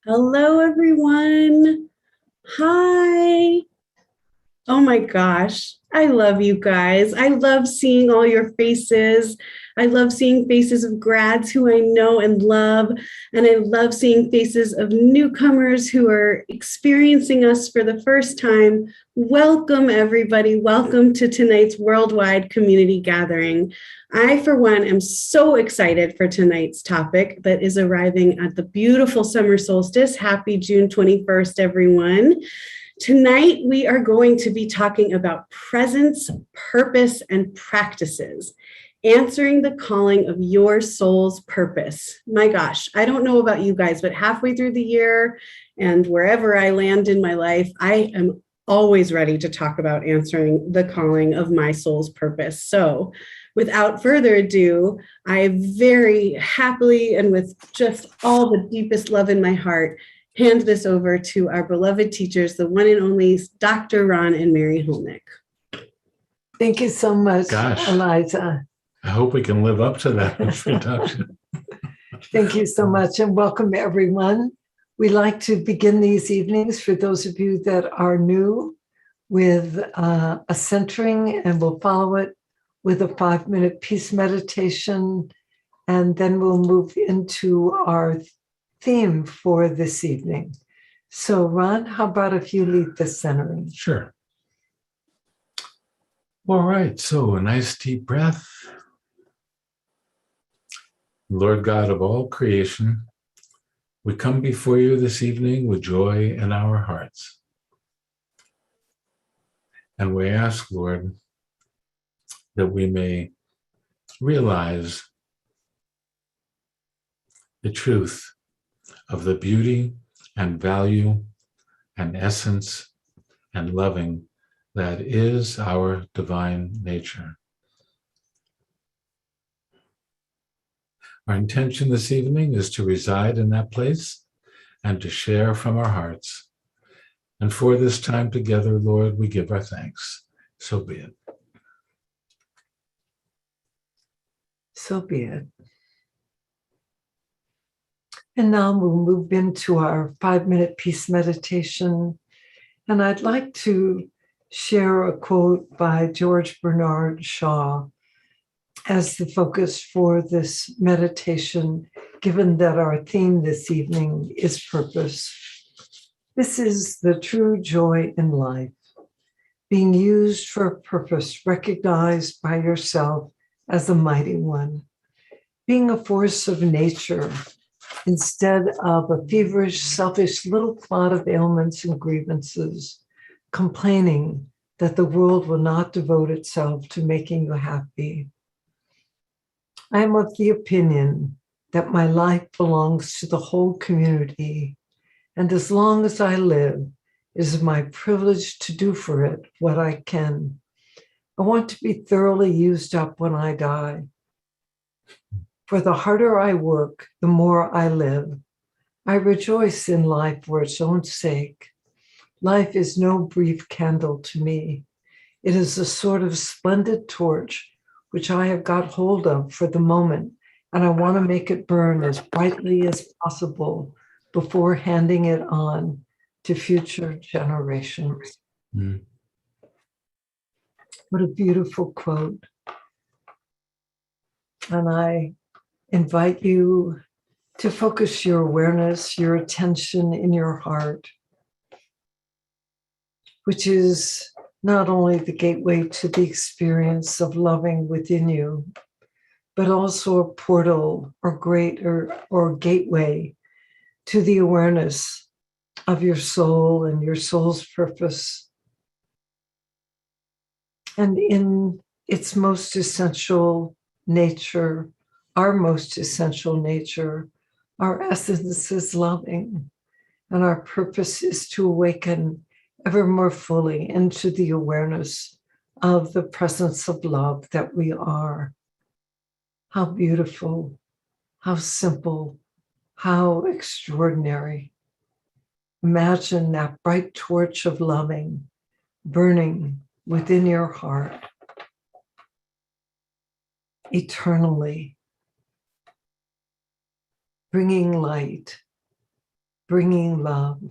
Hello, everyone. Hi. Oh my gosh. I love you guys. I love seeing all your faces. I love seeing faces of grads who I know and love. And I love seeing faces of newcomers who are experiencing us for the first time. Welcome, everybody. Welcome to tonight's worldwide community gathering. I, for one, am so excited for tonight's topic that is arriving at the beautiful summer solstice. Happy June 21st, everyone. Tonight, we are going to be talking about presence, purpose, and practices, answering the calling of your soul's purpose. My gosh, I don't know about you guys, but halfway through the year and wherever I land in my life, I am always ready to talk about answering the calling of my soul's purpose. So, without further ado, I very happily and with just all the deepest love in my heart hand this over to our beloved teachers, the one and only Dr. Ron and Mary Holnick. Thank you so much, Eliza. I hope we can live up to that introduction. Thank you so much, and welcome everyone. We like to begin these evenings, for those of you that are new, with a centering, and we'll follow it with a 5-minute peace meditation, and then we'll move into our theme for this evening. So, Ron, how about if you lead the centering? Sure. All right, so a nice deep breath. Lord God of all creation, we come before you this evening with joy in our hearts. And we ask, Lord, that we may realize the truth of the beauty and value and essence and loving that is our divine nature. Our intention this evening is to reside in that place and to share from our hearts. And for this time together, Lord, we give our thanks. So be it. So be it. And now we'll move into our 5-minute peace meditation. And I'd like to share a quote by George Bernard Shaw as the focus for this meditation, given that our theme this evening is purpose. This is the true joy in life, being used for a purpose recognized by yourself as the mighty one, being a force of nature instead of a feverish, selfish little clot of ailments and grievances, complaining that the world will not devote itself to making you happy. I am of the opinion that my life belongs to the whole community, and as long as I live, it is my privilege to do for it what I can. I want to be thoroughly used up when I die. For the harder I work, the more I live. I rejoice in life for its own sake. Life is no brief candle to me. It is a sort of splendid torch which I have got hold of for the moment, and I want to make it burn as brightly as possible before handing it on to future generations. Mm. What a beautiful quote. And I invite you to focus your awareness, your attention in your heart, which is not only the gateway to the experience of loving within you, but also a portal or gateway to the awareness of your soul and your soul's purpose. And in its most essential nature, our most essential nature, our essence is loving, and our purpose is to awaken ever more fully into the awareness of the presence of love that we are. How beautiful, how simple, how extraordinary. Imagine that bright torch of loving burning within your heart eternally, bringing light bringing love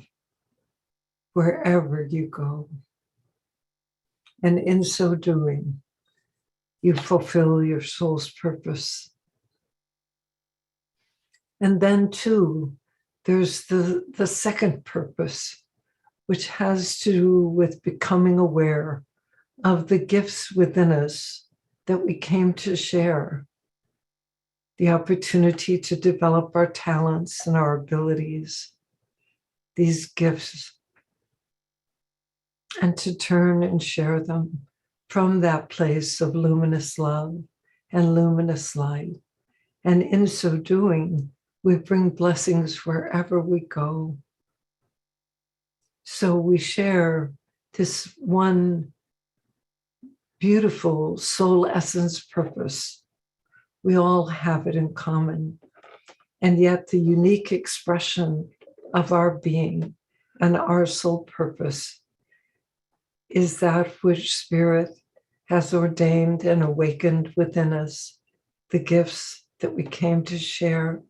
wherever you go. And in so doing, you fulfill your soul's purpose. And then too, there's the second purpose, which has to do with becoming aware of the gifts within us that we came to share, the opportunity to develop our talents and our abilities, these gifts, and to turn and share them from that place of luminous love and luminous light. And in so doing, we bring blessings wherever we go. So we share this one beautiful soul essence purpose. We all have it in common. And yet the unique expression of our being and our soul purpose is that which Spirit has ordained and awakened within us, the gifts that we came to share,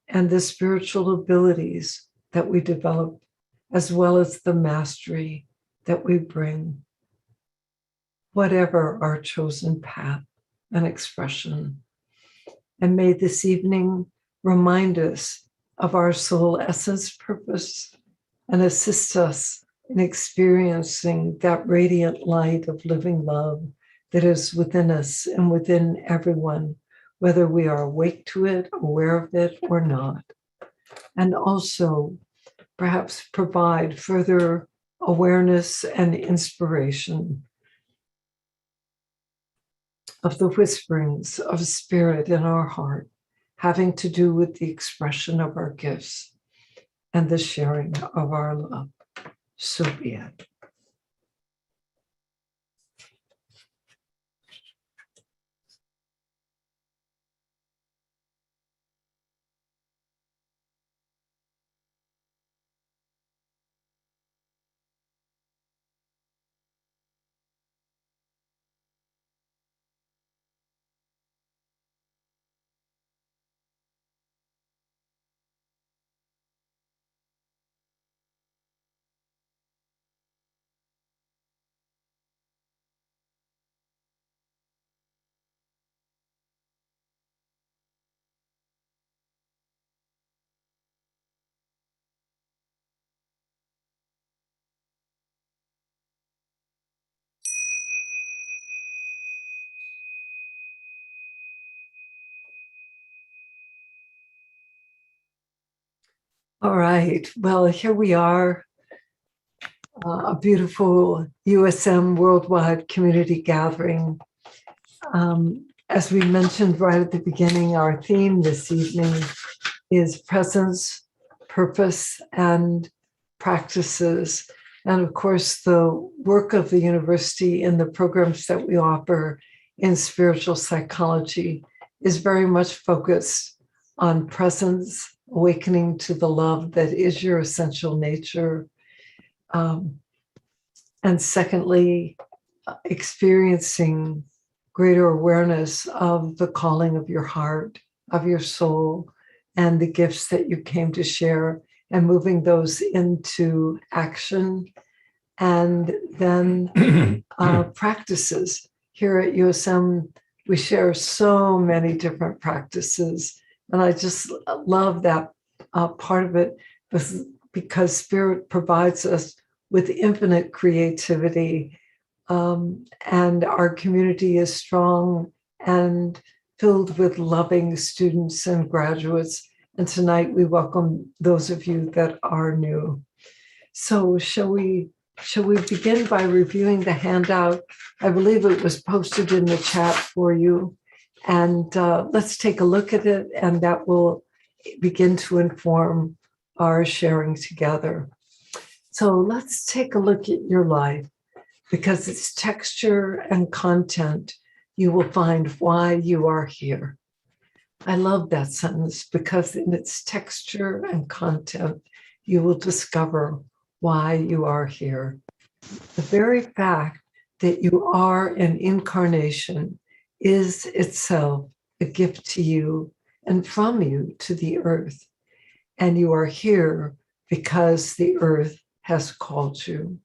and the spiritual abilities that we develop, as well as the mastery that we bring, whatever our chosen path and expression. And may this evening remind us of our soul essence purpose and assist us in experiencing that radiant light of living love that is within us and within everyone, whether we are awake to it, aware of it, or not. And also perhaps provide further awareness and inspiration of the whisperings of Spirit in our heart, having to do with the expression of our gifts and the sharing of our love. So be it. All right, well, here we are, a beautiful USM Worldwide Community Gathering. As we mentioned right at the beginning, our theme this evening is presence, purpose, and practices. And of course, the work of the university and the programs that we offer in spiritual psychology is very much focused on presence, awakening to the love that is your essential nature. And secondly, experiencing greater awareness of the calling of your heart, of your soul, and the gifts that you came to share, and moving those into action. And then practices. Here at USM, we share so many different practices. And I just love that part of it, because Spirit provides us with infinite creativity, and our community is strong and filled with loving students and graduates. And tonight we welcome those of you that are new. So shall we begin by reviewing the handout? I believe it was posted in the chat for you. And let's take a look at it, and that will begin to inform our sharing together. So let's take a look at your life, because its texture and content, you will find why you are here. I love that sentence, because in its texture and content, you will discover why you are here. The very fact that you are an incarnation is itself a gift to you and from you to the earth. And you are here because the earth has called you.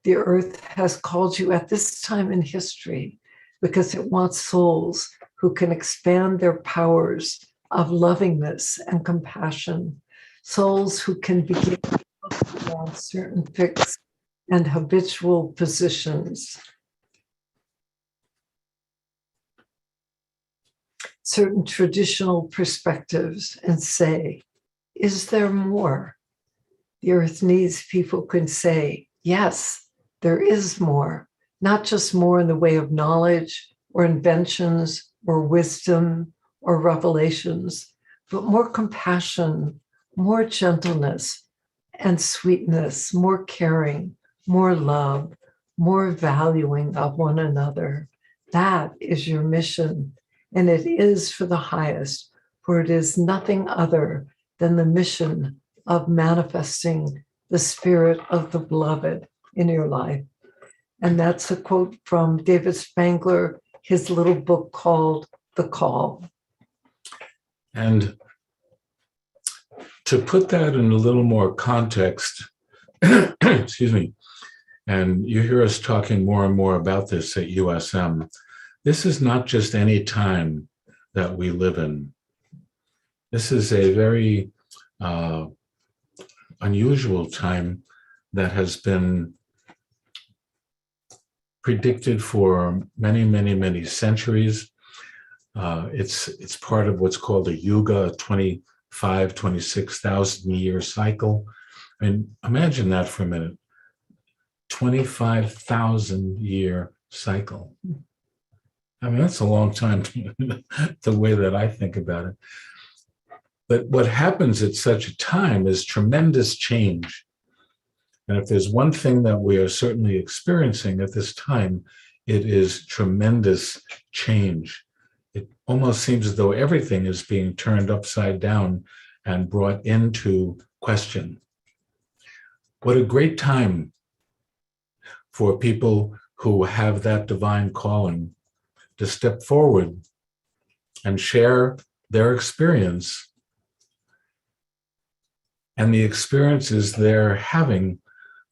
The earth has called you at this time in history because it wants souls who can expand their powers of lovingness and compassion, souls who can begin to look beyond certain fixed and habitual positions, certain traditional perspectives, and say, is there more? The earth needs people who can say, yes, there is more, not just more in the way of knowledge or inventions or wisdom or revelations, but more compassion, more gentleness and sweetness, more caring, more love, more valuing of one another. That is your mission, and it is for the highest, for it is nothing other than the mission of manifesting the spirit of the beloved in your life. And that's a quote from David Spangler, his little book called The Call. And to put that in a little more context, excuse me, and you hear us talking more and more about this at USM, this is not just any time that we live in. This is a very unusual time that has been predicted for many, many, many centuries. It's part of what's called a yuga, a 26,000 year cycle. I mean, imagine that for a minute. 25,000 year cycle. I mean, that's a long time, the way that I think about it. But what happens at such a time is tremendous change. And if there's one thing that we are certainly experiencing at this time, it is tremendous change. It almost seems as though everything is being turned upside down and brought into question. What a great time for people who have that divine calling to step forward and share their experience and the experiences they're having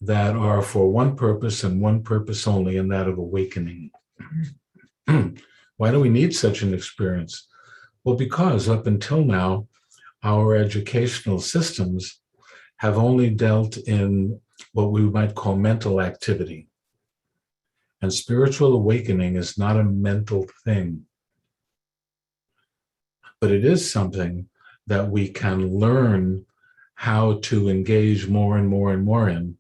that are for one purpose and one purpose only, and that of awakening. Why do we need such an experience? Well, because up until now, our educational systems have only dealt in what we might call mental activity. And spiritual awakening is not a mental thing, but it is something that we can learn how to engage more and more and more in.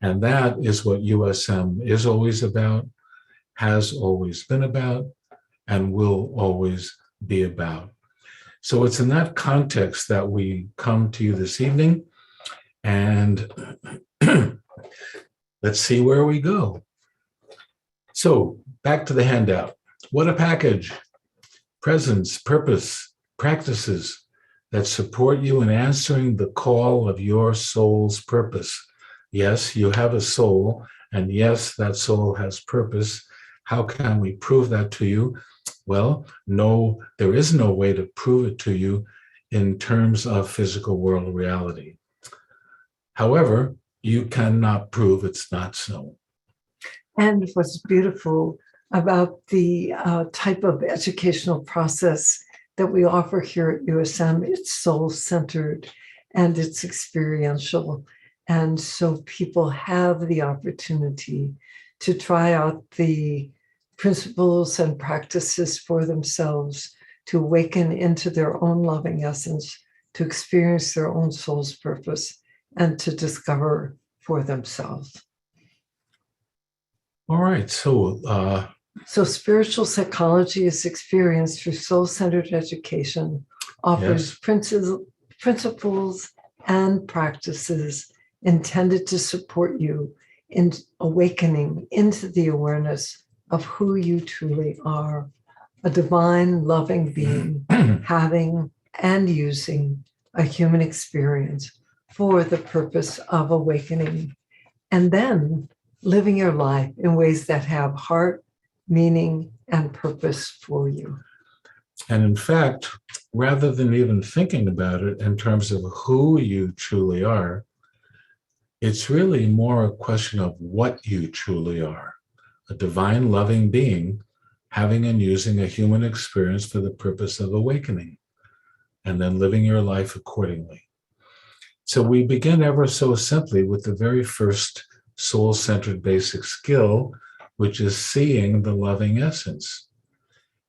And that is what USM is always about, has always been about, and will always be about. So it's in that context that we come to you this evening, and let's see where we go. So back to the handout. What a package. Presence, purpose, practices that support you in answering the call of your soul's purpose. Yes, you have a soul, and yes, that soul has purpose. How can we prove that to you? Well, no, there is no way to prove it to you in terms of physical world reality. However, you cannot prove it's not so. And what's beautiful about the type of educational process that we offer here at USM, it's soul-centered and it's experiential. And so people have the opportunity to try out the principles and practices for themselves, to awaken into their own loving essence, to experience their own soul's purpose, and to discover for themselves. All right, so spiritual psychology is experienced through soul-centered education, offers principles and practices intended to support you in awakening into the awareness of who you truly are, a divine, loving being, having and using a human experience for the purpose of awakening, and then living your life in ways that have heart, meaning, and purpose for you. And in fact, rather than even thinking about it in terms of who you truly are, it's really more a question of what you truly are, a divine loving being having and using a human experience for the purpose of awakening, and then living your life accordingly. So we begin ever so simply with the very first soul-centered basic skill, which is seeing the loving essence.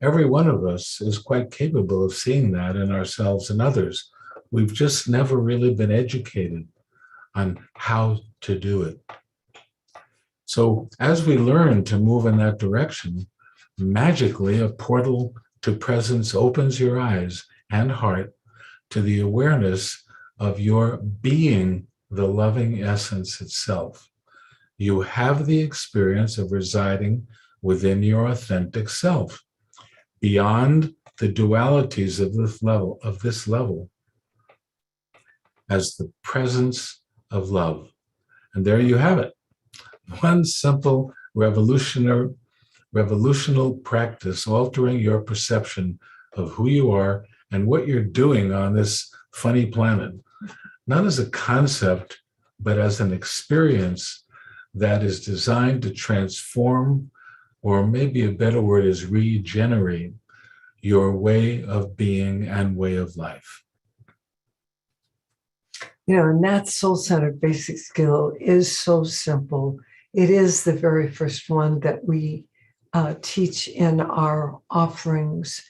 Every one of us is quite capable of seeing that in ourselves and others. We've just never really been educated on how to do it. So as we learn to move in that direction, magically a portal to presence opens your eyes and heart to the awareness of your being the loving essence itself. You have the experience of residing within your authentic self, beyond the dualities of this level, as the presence of love. And there you have it. One simple revolutionary practice altering your perception of who you are and what you're doing on this funny planet, not as a concept, but as an experience that is designed to transform, or maybe a better word is regenerate, your way of being and way of life. And that soul-centered basic skill is so simple. It is the very first one that we teach in our offerings.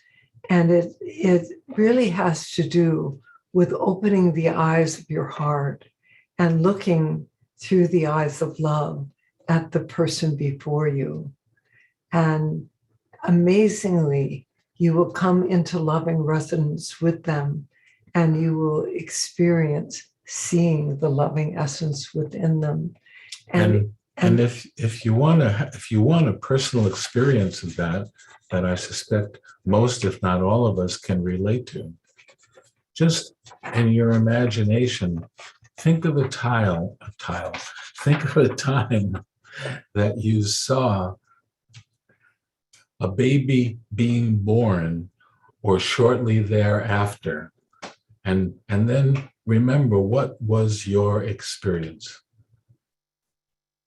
And it really has to do with opening the eyes of your heart and looking through the eyes of love at the person before you. And amazingly, you will come into loving resonance with them, and you will experience seeing the loving essence within them. And if you want a personal experience of that I suspect most, if not all of us, can relate to, just in your imagination, think of a time that you saw a baby being born or shortly thereafter, and then remember, what was your experience?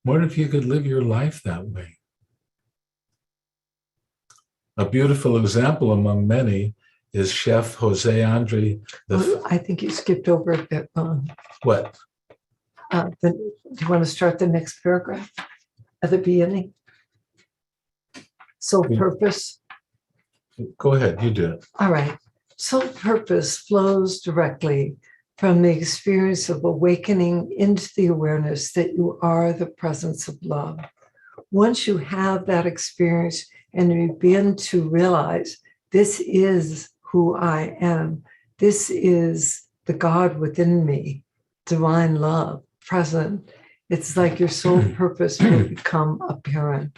What if you could live your life that way? A beautiful example among many is Chef Jose Andre. I think you skipped over a bit. What? Do you want to start the next paragraph at the beginning? Soul purpose. Go ahead, you do it. All right. Soul purpose flows directly from the experience of awakening into the awareness that you are the presence of love. Once you have that experience and you begin to realize this is who I am, this is the God within me, divine love, present, it's like your soul purpose will become apparent.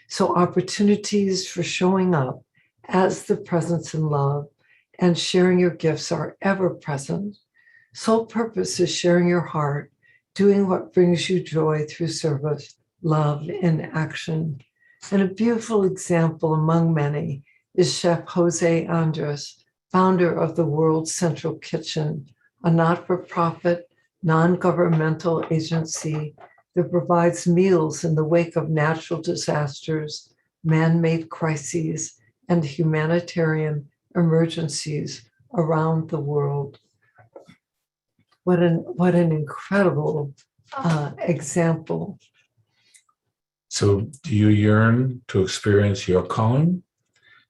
So opportunities for showing up as the presence in love and sharing your gifts are ever present. Soul purpose is sharing your heart, doing what brings you joy through service, love in action. And a beautiful example among many is Chef Jose Andres, founder of the World's Central Kitchen, a not-for-profit, non-governmental agency that provides meals in the wake of natural disasters, man-made crises, and humanitarian emergencies around the world. What an incredible example. So do you yearn to experience your calling,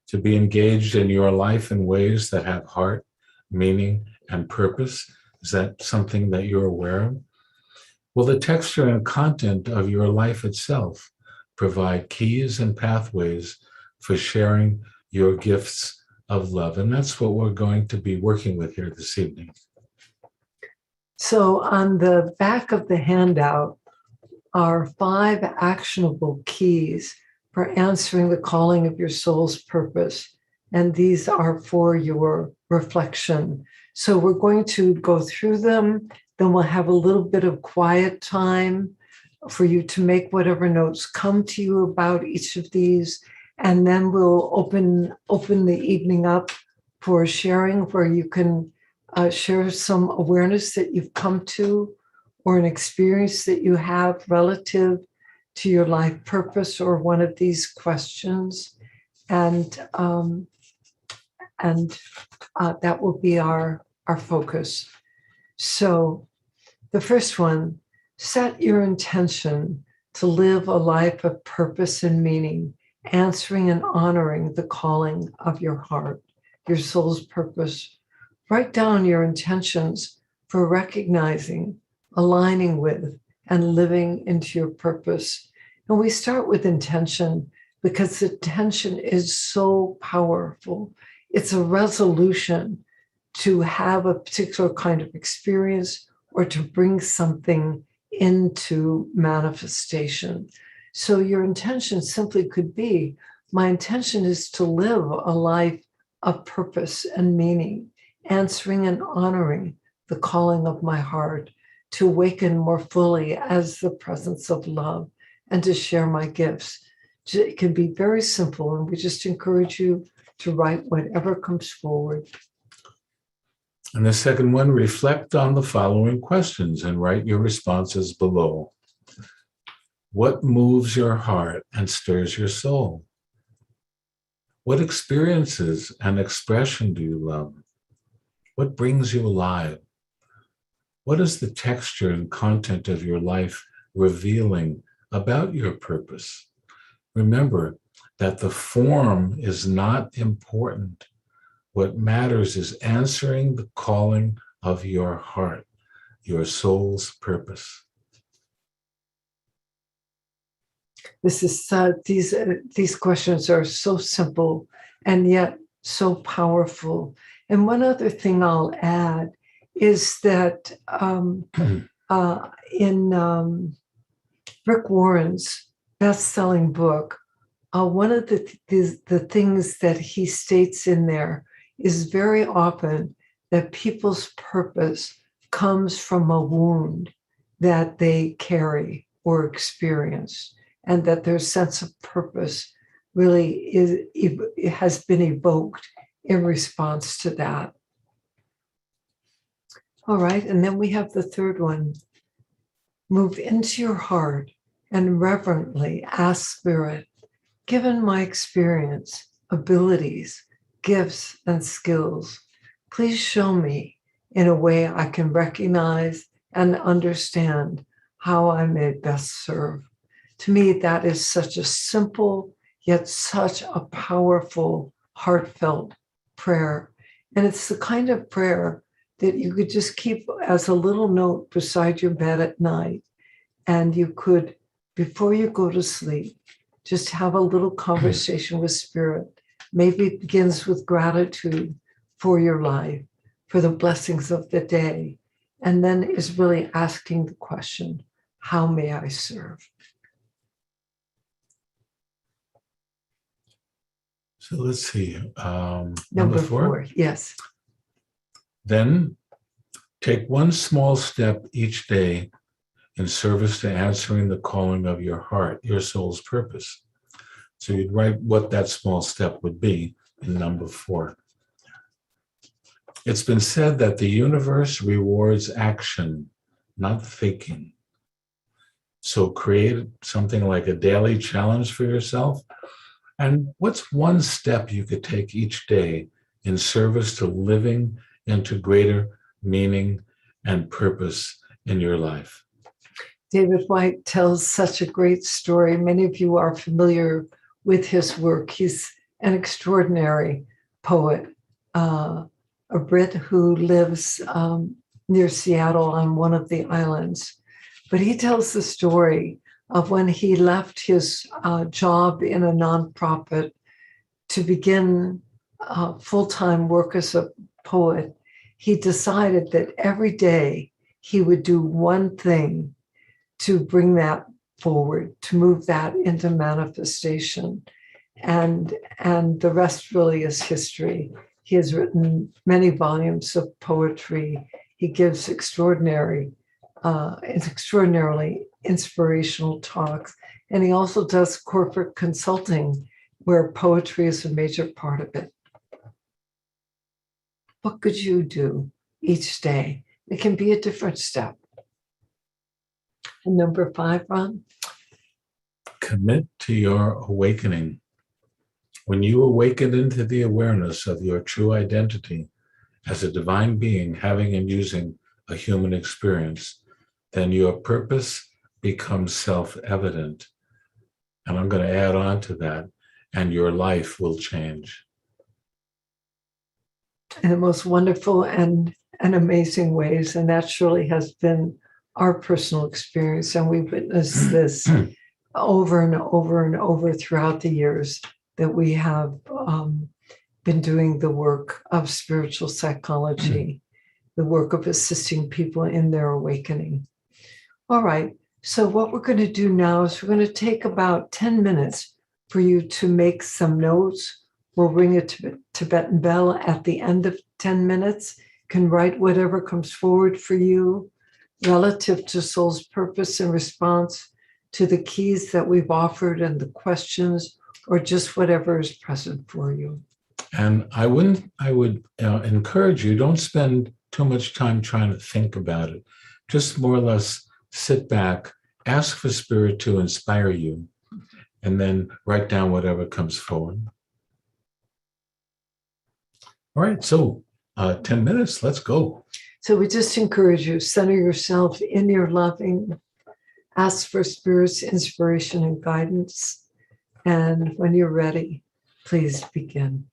to be engaged in your life in ways that have heart, meaning, and purpose? Is that something that you're aware of? Will the texture and content of your life itself provide keys and pathways for sharing your gifts of love? And that's what we're going to be working with here this evening. So on the back of the handout are 5 actionable keys for answering the calling of your soul's purpose. And these are for your reflection. So we're going to go through them. Then we'll have a little bit of quiet time for you to make whatever notes come to you about each of these. And then we'll open the evening up for sharing, where you can share some awareness that you've come to or an experience that you have relative to your life purpose or one of these questions. And that will be our focus. So the first one, set your intention to live a life of purpose and meaning, answering and honoring the calling of your heart, your soul's purpose. Write down your intentions for recognizing, aligning with, and living into your purpose. And we start with intention because intention is so powerful. It's a resolution to have a particular kind of experience or to bring something into manifestation. So your intention simply could be, my intention is to live a life of purpose and meaning, answering and honoring the calling of my heart, to awaken more fully as the presence of love, and to share my gifts. It can be very simple, and we just encourage you to write whatever comes forward. And the second one, reflect on the following questions and write your responses below. What moves your heart and stirs your soul? What experiences and expression do you love? What brings you alive? What is the texture and content of your life revealing about your purpose? Remember that the form is not important. What matters is answering the calling of your heart, your soul's purpose. This is these questions are so simple and yet so powerful. And one other thing I'll add is that in Rick Warren's best-selling book, one of the things that he states in there is very often that people's purpose comes from a wound that they carry or experience, and that their sense of purpose really has been evoked in response to that. All right, and then we have the third one. Move into your heart and reverently ask Spirit, given my experience, abilities, gifts, and skills, please show me in a way I can recognize and understand how I may best serve. To me, that is such a simple, yet such a powerful, heartfelt prayer. And it's the kind of prayer that you could just keep as a little note beside your bed at night. And you could, before you go to sleep, just have a little conversation with Spirit. Maybe it begins with gratitude for your life, for the blessings of the day, and then is really asking the question, how may I serve? So let's see. Number four, yes. Then take one small step each day in service to answering the calling of your heart, your soul's purpose. So you'd write what that small step would be in number 4. It's been said that the universe rewards action, not thinking. So create something like a daily challenge for yourself. And what's one step you could take each day in service to living into greater meaning and purpose in your life? David White tells such a great story. Many of you are familiar with his work. He's an extraordinary poet, a Brit who lives near Seattle on one of the islands. But he tells the story of when he left his job in a nonprofit to begin full-time work as a poet. He decided that every day he would do one thing to bring that forward, to move that into manifestation. And the rest really is history. He has written many volumes of poetry. He gives extraordinarily inspirational talks. And he also does corporate consulting where poetry is a major part of it. What could you do each day? It can be a different step. And number 5, Ron? Commit to your awakening. When you awaken into the awareness of your true identity as a divine being having and using a human experience, then your purpose becomes self-evident. And I'm going to add on to that, and your life will change. In the most wonderful and amazing ways. And that surely has been our personal experience. And we've witnessed this over and over and over throughout the years that we have been doing the work of spiritual psychology, the work of assisting people in their awakening. All right. So what we're going to do now is we're going to take about 10 minutes for you to make some notes. We'll ring a Tibetan bell at the end of 10 minutes. You can write whatever comes forward for you relative to soul's purpose in response to the keys that we've offered and the questions, or just whatever is present for you. And I would encourage you, don't spend too much time trying to think about it. Just more or less sit back, ask for Spirit to inspire you, and then write down whatever comes forward. All right, so 10 minutes, let's go. So we just encourage you, center yourself in your loving, ask for Spirit's inspiration and guidance. And when you're ready, please begin.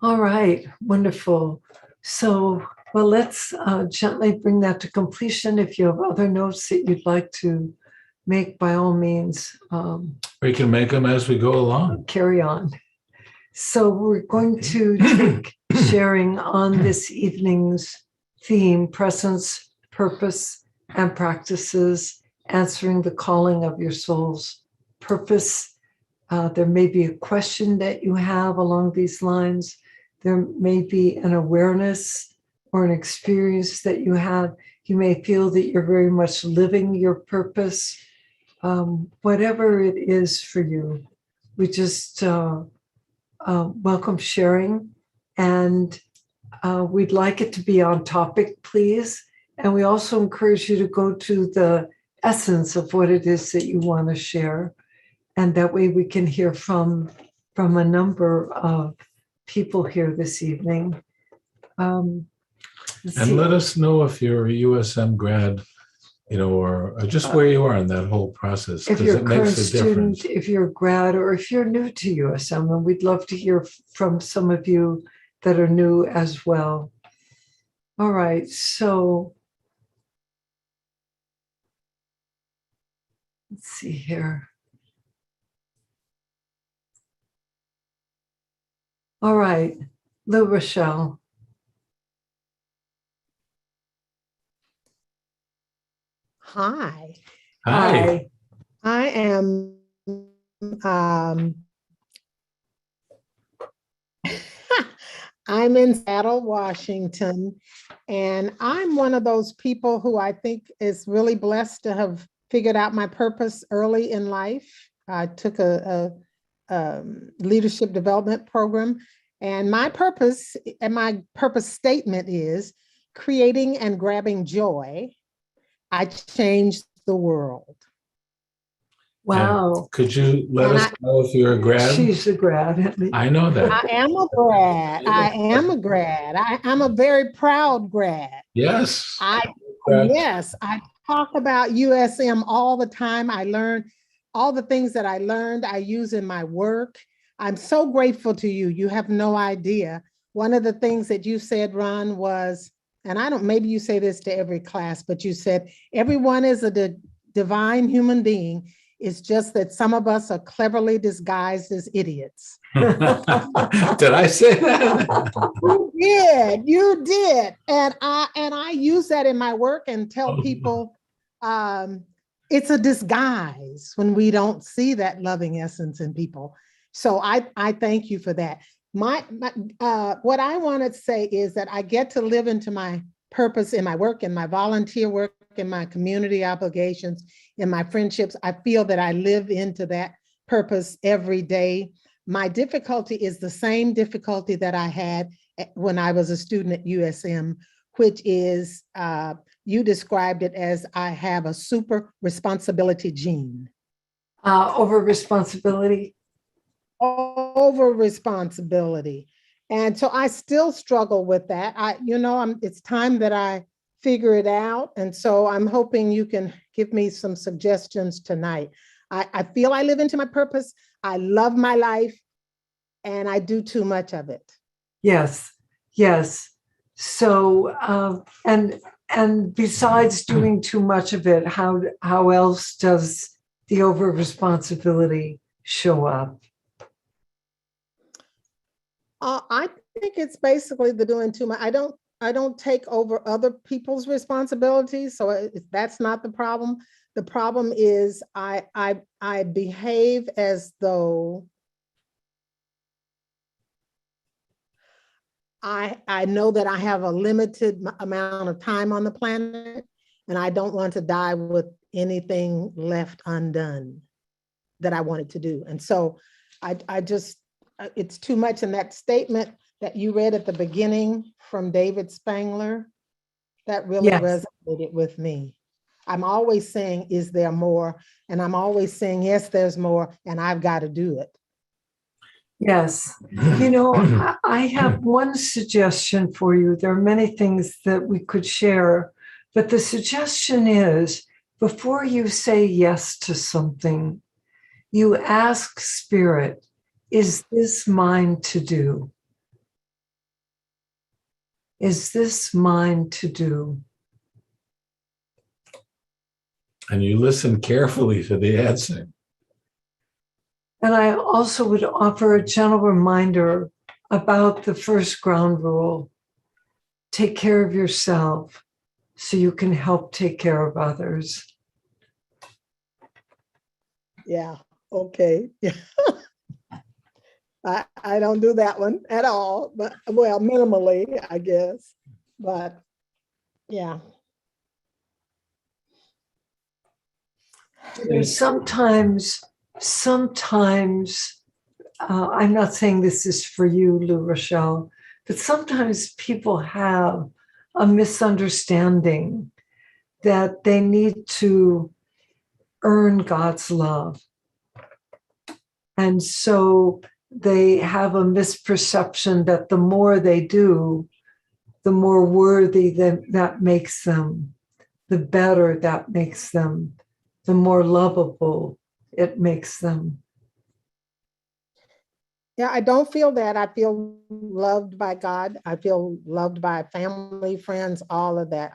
All right, wonderful. So, well, let's gently bring that to completion. If you have other notes that you'd like to make, by all means, We can make them as we go along. carry on. So we're going to take sharing on this evening's theme, presence, purpose, and practices, answering the calling of your soul's purpose. There may be a question that you have along these lines. There may be an awareness or an experience that you have. You may feel that you're very much living your purpose. Whatever it is for you, we just welcome sharing, and we'd like it to be on topic, please. And we also encourage you to go to the essence of what it is that you want to share. And that way we can hear from a number of people here this evening. And let us know if you're a USM grad, or just where you are in that whole process, if because you're it a current makes a difference. student, if you're a grad, or if you're new to USM, and we'd love to hear from some of you that are new as well. All right, so let's see here. All right, Lou Rochelle. Hi. Hi. I am I'm in Seattle, Washington, and I'm one of those people who I think is really blessed to have figured out my purpose early in life. I took a leadership development program, and my purpose statement is creating and grabbing joy. I changed the world. Wow. And could you let us know if you're a grad? She's a grad. I know that. I am a grad. I'm a very proud grad. Yes. I talk about USM all the time. I learn all the things that I learned, I use in my work. I'm so grateful to you. You have no idea. One of the things that you said, Ron, was, and maybe you say this to every class, but you said, everyone is a divine human being. It's just that some of us are cleverly disguised as idiots. Did I say that? You did. And I use that in my work and tell people it's a disguise when we don't see that loving essence in people. So I thank you for that. What I want to say is that I get to live into my purpose in my work, in my volunteer work, in my community obligations, in my friendships. I feel that I live into that purpose every day. My difficulty is the same difficulty that I had when I was a student at USM, which is, you described it as I have a super responsibility gene. Over responsibility? Over responsibility. And so I still struggle with that. It's time that I figure it out. And so I'm hoping you can give me some suggestions tonight. I feel I live into my purpose. I love my life, and I do too much of it. Yes. So, and besides doing too much of it, how else does the over responsibility show up? I think it's basically the doing too much. I don't take over other people's responsibilities, so that's not the problem. The problem is I behave as though I know that I have a limited amount of time on the planet, and I don't want to die with anything left undone that I wanted to do. And so I just, it's too much. In that statement that you read at the beginning from David Spangler, that really resonated with me. I'm always saying, is there more? And I'm always saying, yes, there's more, and I've got to do it. Yes. I have one suggestion for you. There are many things that we could share, but the suggestion is, before you say yes to something, you ask Spirit, is this mine to do? is this mine to do? And you listen carefully to the answer. And I also would offer a gentle reminder about the first ground rule. Take care of yourself so you can help take care of others. Yeah, okay. Yeah. I don't do that one at all, but well, minimally, I guess. But yeah. Sometimes, I'm not saying this is for you, Lou Rochelle, but sometimes people have a misunderstanding that they need to earn God's love. And so they have a misperception that the more they do, the more worthy that makes them, the better that makes them, the more lovable it makes them. Yeah, I don't feel that. I feel loved by God. I feel loved by family, friends, all of that.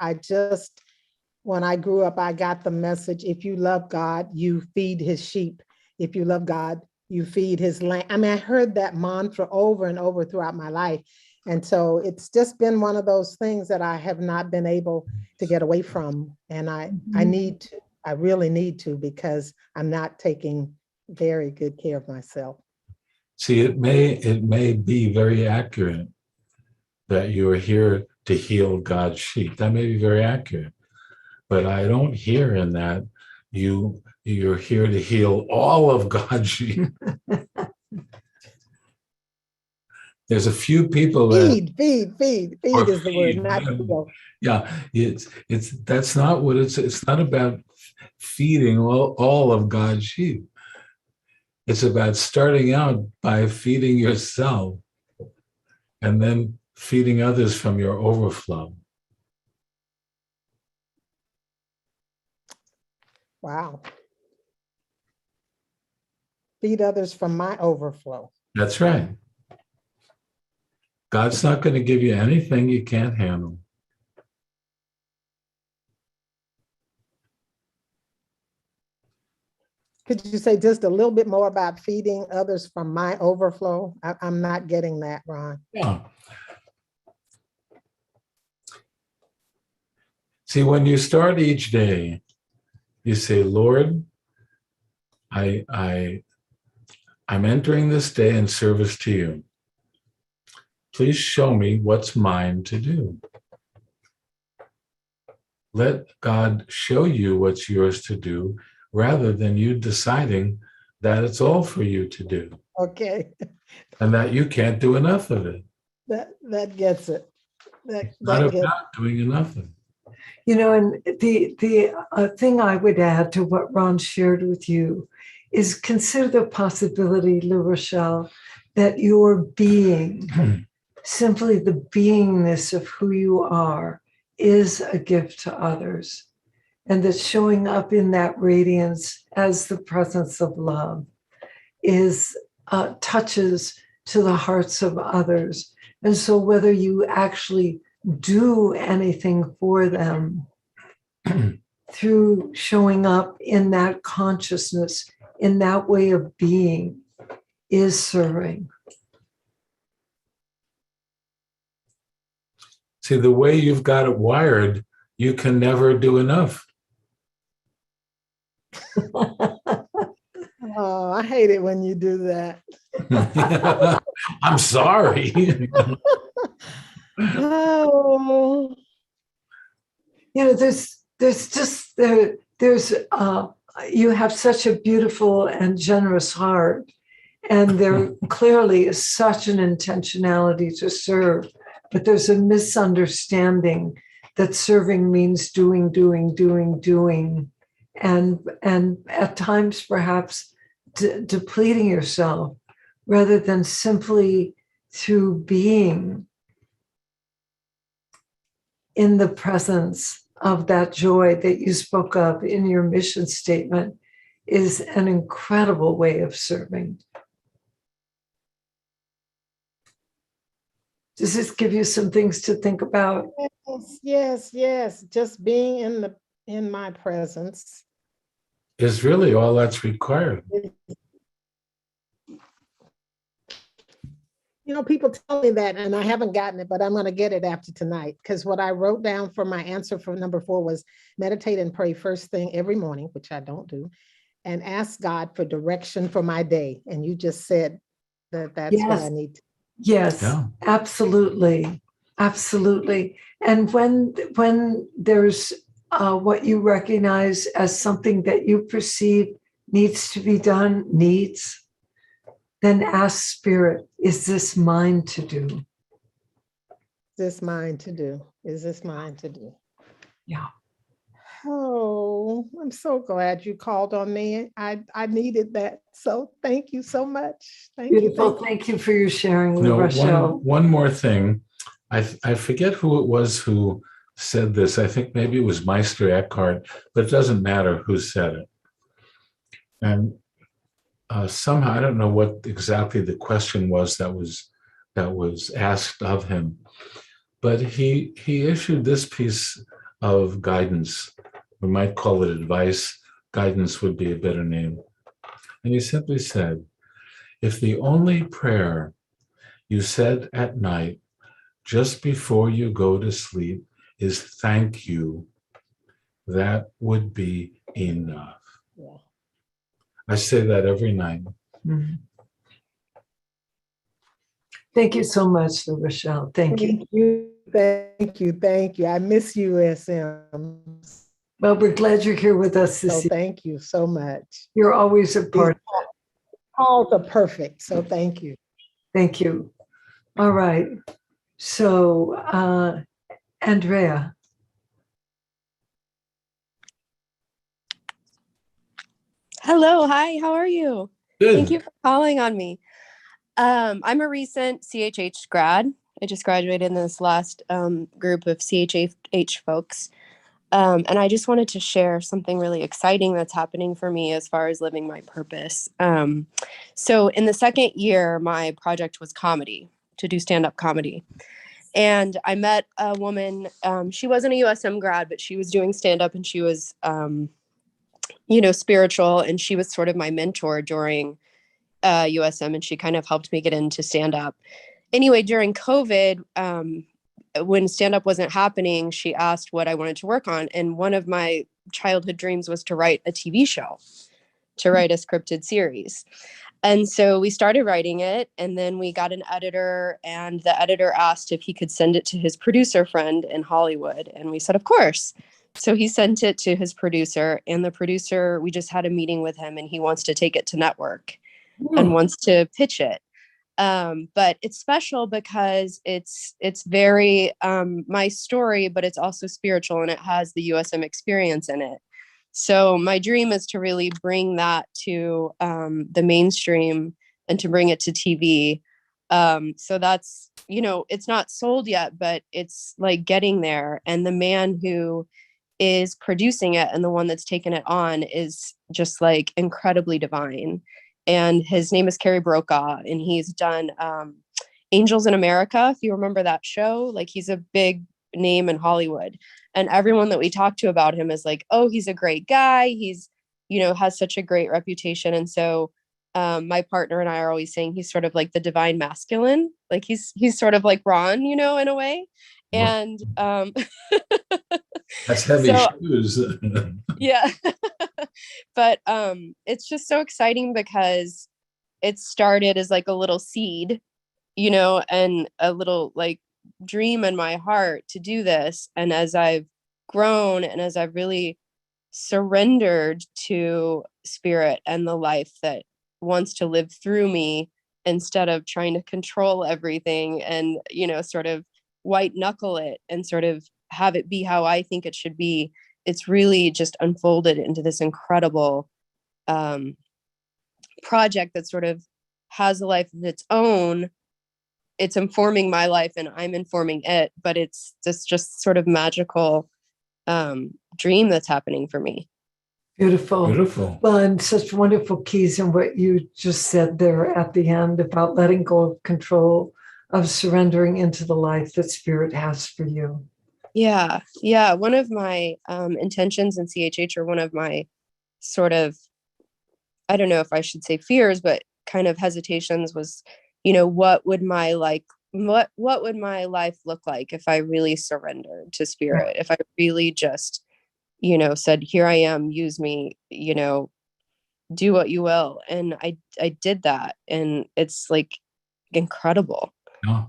When I grew up, I got the message, if you love God, you feed his sheep. If you love God, you feed his land. I mean, I heard that mantra over and over throughout my life. And so it's just been one of those things that I have not been able to get away from. And I need to, I really need to, because I'm not taking very good care of myself. See, it may be very accurate that you are here to heal God's sheep. That may be very accurate. But I don't hear in that you're here to heal all of God's sheep. There's a few people that Feed is the word, not heal. Yeah, that's not what it's not about feeding all of God's sheep. It's about starting out by feeding yourself and then feeding others from your overflow. Wow. Feed others from my overflow. That's right. God's not going to give you anything you can't handle. Could you say just a little bit more about feeding others from my overflow? I'm not getting that, Ron. Yeah. See, when you start each day, you say, Lord, I'm entering this day in service to you. Please show me what's mine to do. Let God show you what's yours to do rather than you deciding that it's all for you to do. Okay. And that you can't do enough of it. That gets it. It's not about doing enough of it. You know, and the thing I would add to what Ron shared with you is consider the possibility, Lou Rochelle, that your being, simply the beingness of who you are, is a gift to others. And that showing up in that radiance as the presence of love is touches to the hearts of others. And so whether you actually do anything for them through showing up in that consciousness, in that way of being, is serving. See, the way you've got it wired, you can never do enough. Oh, I hate it when you do that. I'm sorry. Oh. You know, you have such a beautiful and generous heart, and there clearly is such an intentionality to serve, but there's a misunderstanding that serving means doing, and at times perhaps depleting yourself rather than simply through being in the presence of that joy that you spoke of in your mission statement is an incredible way of serving. Does this give you some things to think about? Yes. Just being in my presence. Is really all that's required. People tell me that, and I haven't gotten it, but I'm going to get it after tonight. Because what I wrote down for my answer for number 4 was meditate and pray first thing every morning, which I don't do, and ask God for direction for my day. And you just said that's what I need to. Yes, Yeah. absolutely. Absolutely. And when there's what you recognize as something that you perceive needs to be done, then ask Spirit, is this mine to do? Is this mine to do? Is this mine to do? Yeah. Oh, I'm so glad you called on me. I needed that. So thank you so much. Beautiful. Thank you for your sharing, Rochelle. One more thing. I forget who it was who said this. I think maybe it was Meister Eckhart, but it doesn't matter who said it. And somehow, I don't know what exactly the question was that was asked of him, but he issued this piece of guidance. We might call it advice. Guidance would be a better name. And he simply said, if the only prayer you said at night just before you go to sleep is thank you, that would be enough. Yeah. I say that every night. Mm-hmm. Thank you so much, Rochelle. Thank you. Thank you. I miss you, SM. Well, we're glad you're here with us this evening. Thank you so much. You're always a part. Calls are perfect. So thank you. Thank you. All right. So, Andrea. Hello. Hi. How are you? Good. Thank you for calling on me. I'm a recent CHH grad. I just graduated in this last group of CHH folks. And I just wanted to share something really exciting that's happening for me as far as living my purpose. So in the second year, my project was comedy, to do stand-up comedy. And I met a woman, she wasn't a USM grad, but she was doing stand-up and she was, spiritual. And she was sort of my mentor during USM, and she kind of helped me get into stand-up. Anyway, during COVID, when stand-up wasn't happening, she asked what I wanted to work on. And one of my childhood dreams was to write a TV show, to write a scripted series. And so we started writing it, and then we got an editor, and the editor asked if he could send it to his producer friend in Hollywood. And we said, of course. So he sent it to his producer, and the producer, we just had a meeting with him, and he wants to take it to network and wants to pitch it. But it's special because it's very my story, but it's also spiritual, and it has the USM experience in it. So my dream is to really bring that to the mainstream and to bring it to TV. So that's, it's not sold yet, but it's like getting there. And the man who is producing it and the one that's taken it on is just like incredibly divine. And his name is Kerry Brokaw, and he's done Angels in America. If you remember that show, like he's a big name in Hollywood, and everyone that we talk to about him is like, oh, he's a great guy. He's, has such a great reputation. And so my partner and I are always saying he's sort of like the divine masculine. Like he's sort of like Ron, in a way. And that's heavy shoes. Yeah. But it's just so exciting because it started as like a little seed, and a little like dream in my heart to do this. And as I've grown and as I've really surrendered to spirit and the life that wants to live through me instead of trying to control everything and, sort of white knuckle it and sort of have it be how I think it should be, it's really just unfolded into this incredible project that sort of has a life of its own. It's informing my life and I'm informing it, but it's this just sort of magical dream that's happening for me. Beautiful. Well, and such wonderful keys in what you just said there at the end about letting go of control, of surrendering into the life that Spirit has for you. Yeah. Yeah. One of my intentions in CHH, or one of my sort of, I don't know if I should say fears, but kind of hesitations was, what would my what would my life look like if I really surrendered to Spirit? If I really just, said, here I am, use me, do what you will. And I did that. And it's like incredible. Yeah.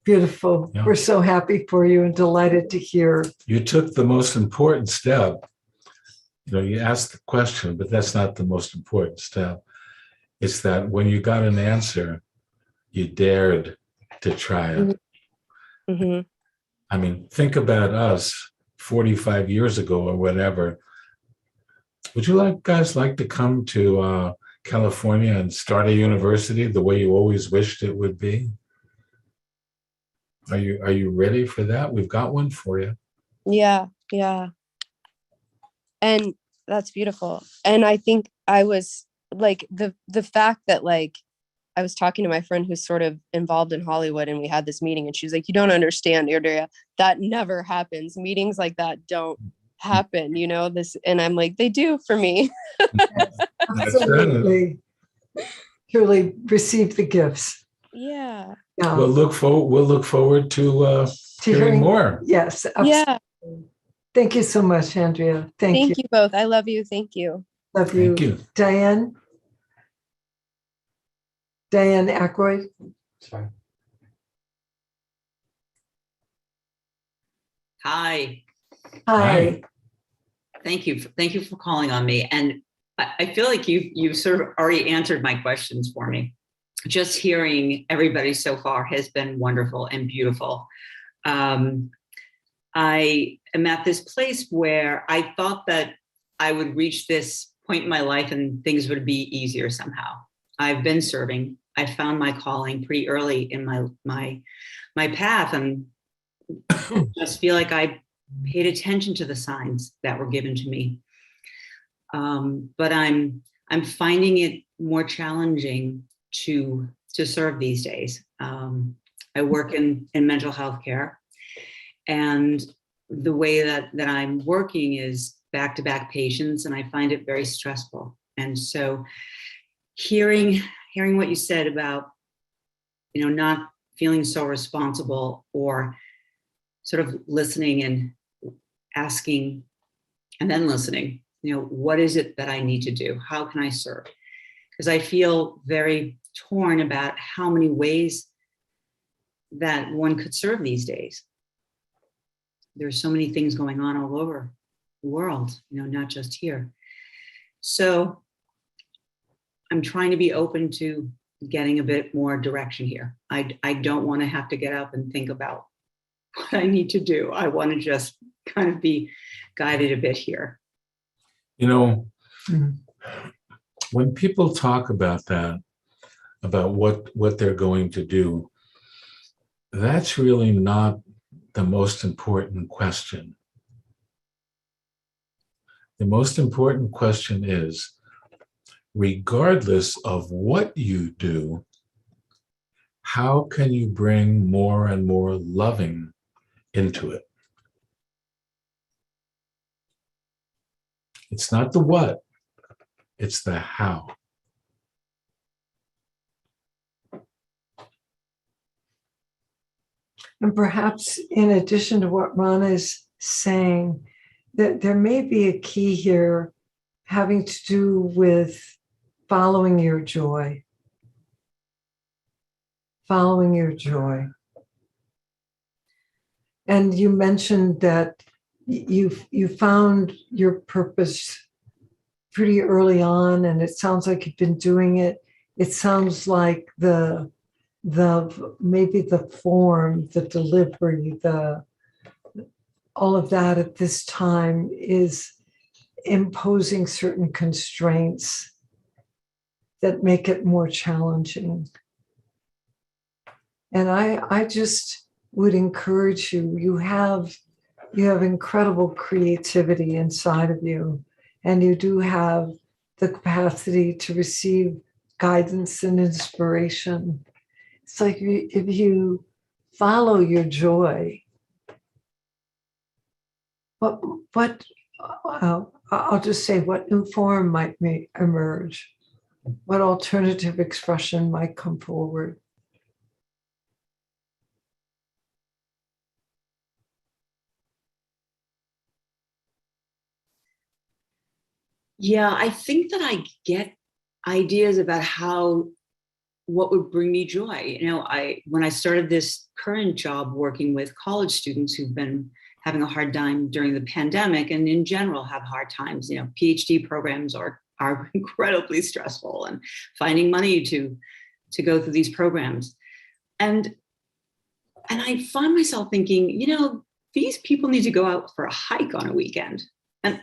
Beautiful. Yeah. We're so happy for you and delighted to hear. You took the most important step. You asked the question, but that's not the most important step. It's that when you got an answer, you dared to try it. Mm-hmm. I mean, think about us 45 years ago or whatever. Would you guys like to come to California and start a university the way you always wished it would be? Are you ready for that? We've got one for you. Yeah. Yeah. And that's beautiful. And I think I was like the fact that I was talking to my friend who's sort of involved in Hollywood, and we had this meeting, and she's like, you don't understand, Andrea, that never happens. Meetings like that don't happen, this. And I'm like, they do for me. Absolutely. Truly receive the gifts. Yeah. We'll look forward to hearing more. Yes. Absolutely. Yeah. Thank you so much, Andrea. Thank you both. I love you. Thank you. Love you. Thank you. Diane Aykroyd. Sorry. Hi. Hi. Thank you for calling on me. And I feel like you sort of already answered my questions for me. Just hearing everybody so far has been wonderful and beautiful. I am at this place where I thought that I would reach this point in my life and things would be easier somehow. I've been serving. I found my calling pretty early in my path, and just feel like I paid attention to the signs that were given to me. But I'm finding it more challenging to serve these days. I work in mental health care, and the way that I'm working is back-to-back patients, and I find it very stressful. And so hearing what you said about, not feeling so responsible, or sort of listening and asking and then listening, what is it that I need to do? How can I serve? Because I feel very torn about how many ways that one could serve these days. There's so many things going on all over the world, not just here. So I'm trying to be open to getting a bit more direction here. I don't want to have to get up and think about what I need to do. I want to just kind of be guided a bit here. When people talk about that, about what they're going to do, that's really not the most important question. The most important question is, regardless of what you do, how can you bring more and more loving into it? It's not the what, it's the how. And perhaps in addition to what Rana is saying, that there may be a key here having to do with following your joy. Following your joy. And you mentioned that you found your purpose pretty early on, and it sounds like you've been doing it. It sounds like maybe the form, the delivery, all of that at this time is imposing certain constraints that make it more challenging. And I just would encourage you, you have incredible creativity inside of you, and you do have the capacity to receive guidance and inspiration. It's like if you follow your joy, what I'll just say, what new form might emerge? What alternative expression might come forward? Yeah, I think that I get ideas about what would bring me joy. When I started this current job working with college students who've been having a hard time during the pandemic and in general have hard times, PhD programs are incredibly stressful, and finding money to go through these programs. And I find myself thinking, these people need to go out for a hike on a weekend. And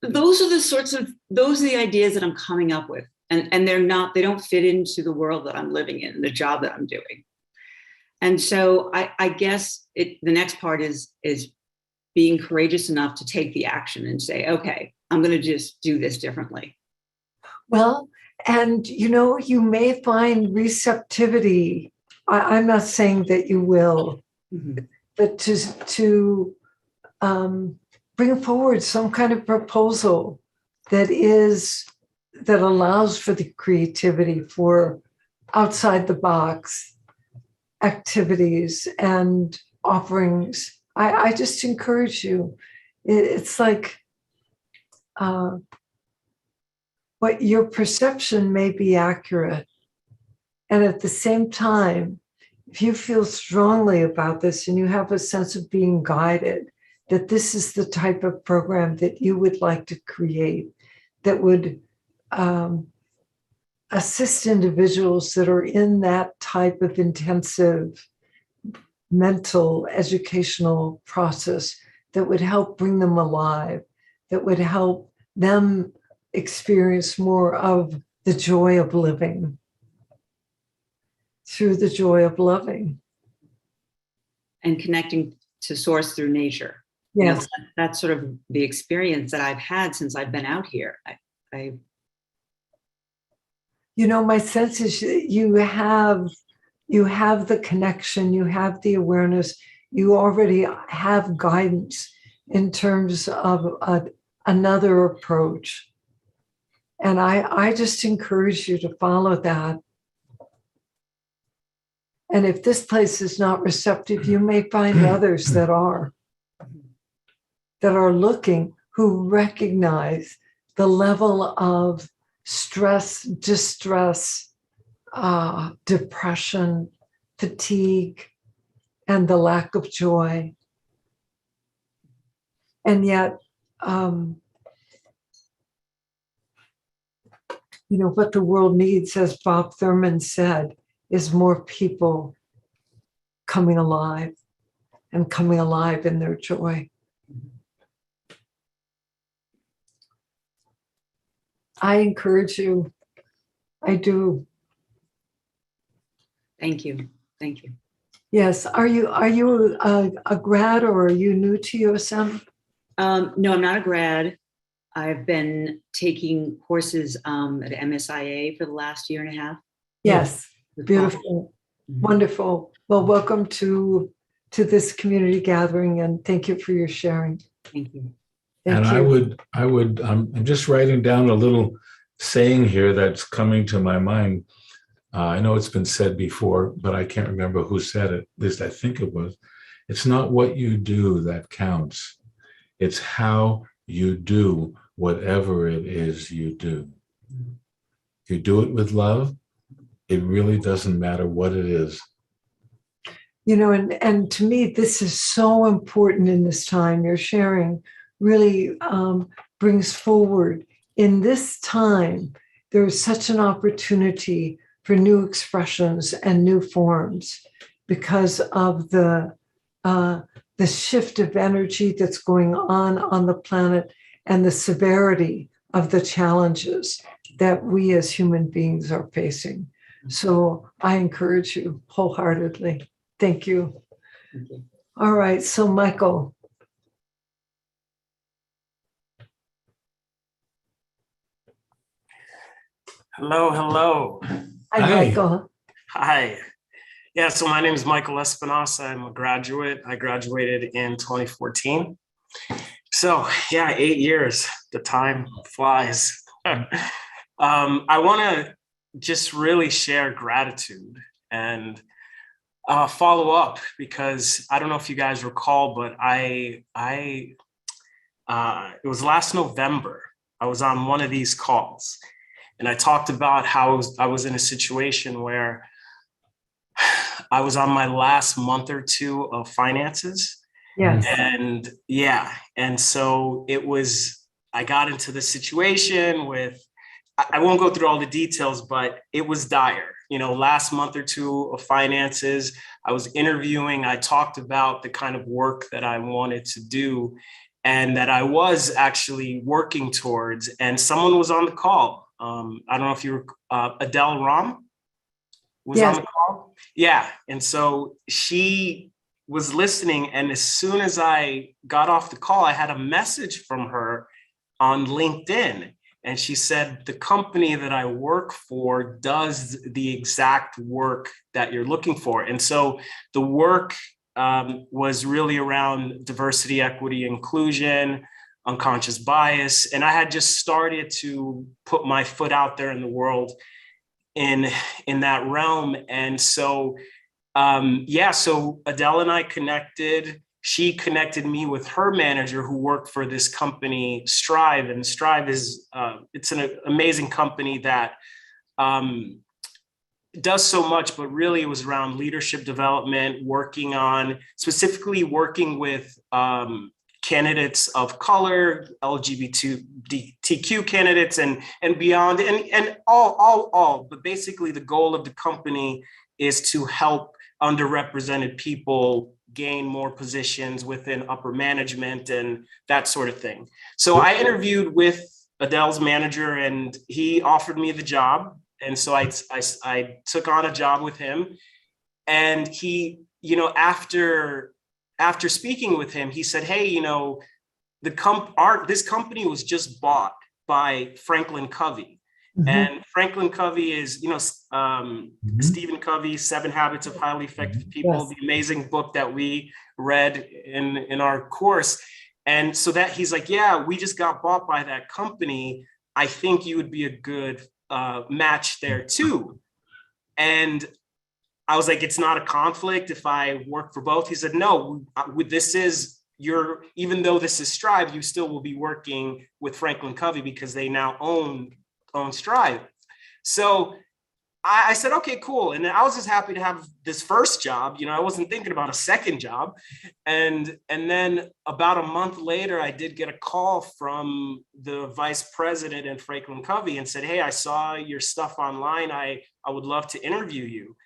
those are the ideas that I'm coming up with. And they don't fit into the world that I'm living in, the job that I'm doing. And so I guess the next part is being courageous enough to take the action and say, okay, I'm going to just do this differently. Well, and you may find receptivity. I'm not saying that you will, but to bring forward some kind of proposal that allows for the creativity, for outside the box activities and offerings. I just encourage you. It's like what your perception may be accurate. And at the same time, if you feel strongly about this and you have a sense of being guided, that this is the type of program that you would like to create that would assist individuals that are in that type of intensive mental educational process, that would help bring them alive, that would help them experience more of the joy of living through the joy of loving. And connecting to source through nature. Yes. That's sort of the experience that I've had since I've been out here. My sense is you have the connection, you have the awareness, you already have guidance in terms of another approach. And I just encourage you to follow that. And if this place is not receptive, you may find others that are looking, who recognize the level of stress, distress, depression, fatigue, and the lack of joy. And yet, what the world needs, as Bob Thurman said, is more people coming alive and coming alive in their joy. I encourage you. I do. Thank you. Thank you. Yes. Are you a grad, or are you new to USM? No, I'm not a grad. I've been taking courses at MSIA for the last year and a half. Yes. Beautiful. Wonderful. Well, welcome to this community gathering, and thank you for your sharing. Thank you. And I would, I'm just writing down a little saying here that's coming to my mind. I know it's been said before, but I can't remember who said it. At least I think it was. It's not what you do that counts. It's how you do whatever it is you do. If you do it with love, it really doesn't matter what it is. And to me, this is so important in this time. Your sharing really brings forward. In this time, there is such an opportunity for new expressions and new forms because of the shift of energy that's going on the planet, and the severity of the challenges that we as human beings are facing. So I encourage you wholeheartedly. Thank you. Thank you. All right, so Michael. Hello. Hi, Hi. Michael. Hi. Yeah, so my name is Michael Espinosa. I'm a graduate. I graduated in 2014. So yeah, 8 years. The time flies. I want to just really share gratitude and follow up because I don't know if you guys recall, but it was last November. I was on one of these calls, and I talked about how I was in a situation where I was on my last month or two of finances. Yes. And yeah, and so I got into the situation with, I won't go through all the details, but it was dire. You know, last month or two of finances, I was interviewing, I talked about the kind of work that I wanted to do and that I was actually working towards. And someone was on the call. I don't know if you were, Adele Ram was Yes. on the call. Yeah. And so she was listening. And as soon as I got off the call, I had a message from her on LinkedIn. And she said, the company that I work for does the exact work that you're looking for. And so the work was really around diversity, equity, inclusion, unconscious bias. And I had just started to put my foot out there in the world in that realm. And so so Adele and I connected. She connected me with her manager who worked for this company, Strive. And Strive is it's an amazing company that does so much, but really it was around leadership development, specifically working with candidates of color, LGBTQ candidates and beyond, and all. But basically the goal of the company is to help underrepresented people gain more positions within upper management and that sort of thing. So I interviewed with Adele's manager and he offered me the job. And so I took on a job with him. And he, after speaking with him, he said, hey, this company was just bought by Franklin Covey. Mm-hmm. And Franklin Covey is, Stephen Covey's 7 Habits of Highly Effective People, yes. The amazing book that we read in our course. And so that he's like, yeah, we just got bought by that company. I think you would be a good match there too. And I was like, it's not a conflict if I work for both. He said, no, even though this is Strive, you still will be working with Franklin Covey because they now own Strive. So I said, okay, cool. And I was just happy to have this first job. I wasn't thinking about a second job. And then about a month later, I did get a call from the vice president in Franklin Covey and said, hey, I saw your stuff online. I would love to interview you.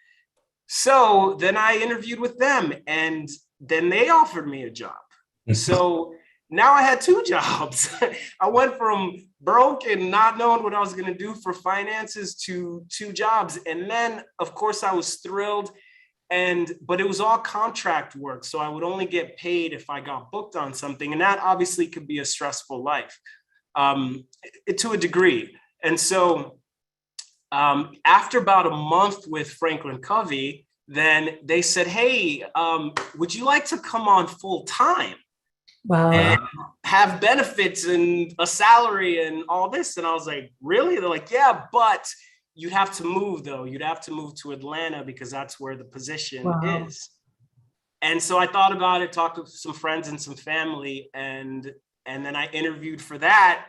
So then I interviewed with them and then they offered me a job. So now I had 2 jobs. I went from broke and not knowing what I was going to do for finances to 2 jobs. And then, of course, I was thrilled. But it was all contract work. So I would only get paid if I got booked on something. And that obviously could be a stressful life to a degree. And so after about a month with Franklin Covey, then they said, hey, would you like to come on full time? Wow. And have benefits and a salary and all this. And I was like, really? They're like, yeah, but you'd have to move though. You'd have to move to Atlanta because that's where the position is. And so I thought about it, talked to some friends and some family, and then I interviewed for that.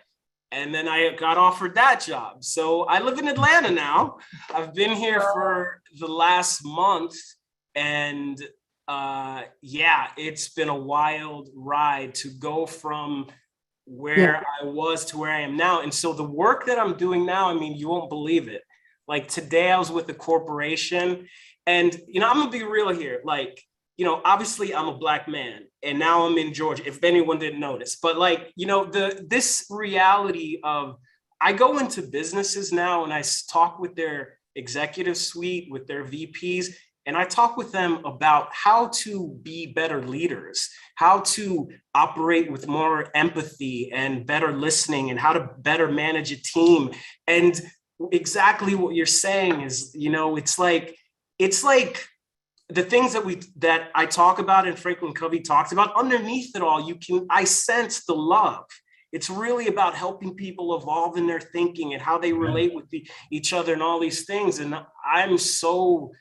And then I got offered that job. So I live in Atlanta now. I've been here for the last month and it's been a wild ride to go from where I was to where I am now. And so the work that I'm doing now, I mean, you won't believe it. Like today I was with a corporation and, I'm gonna be real here. Like, obviously I'm a Black man and now I'm in Georgia, if anyone didn't notice, but like, this reality of, I go into businesses now and I talk with their executive suite, with their VPs, and I talk with them about how to be better leaders, how to operate with more empathy and better listening and how to better manage a team. And exactly what you're saying is, it's like the things that I talk about and Franklin Covey talks about, underneath it all, I sense the love. It's really about helping people evolve in their thinking and how they relate with each other and all these things. And I'm so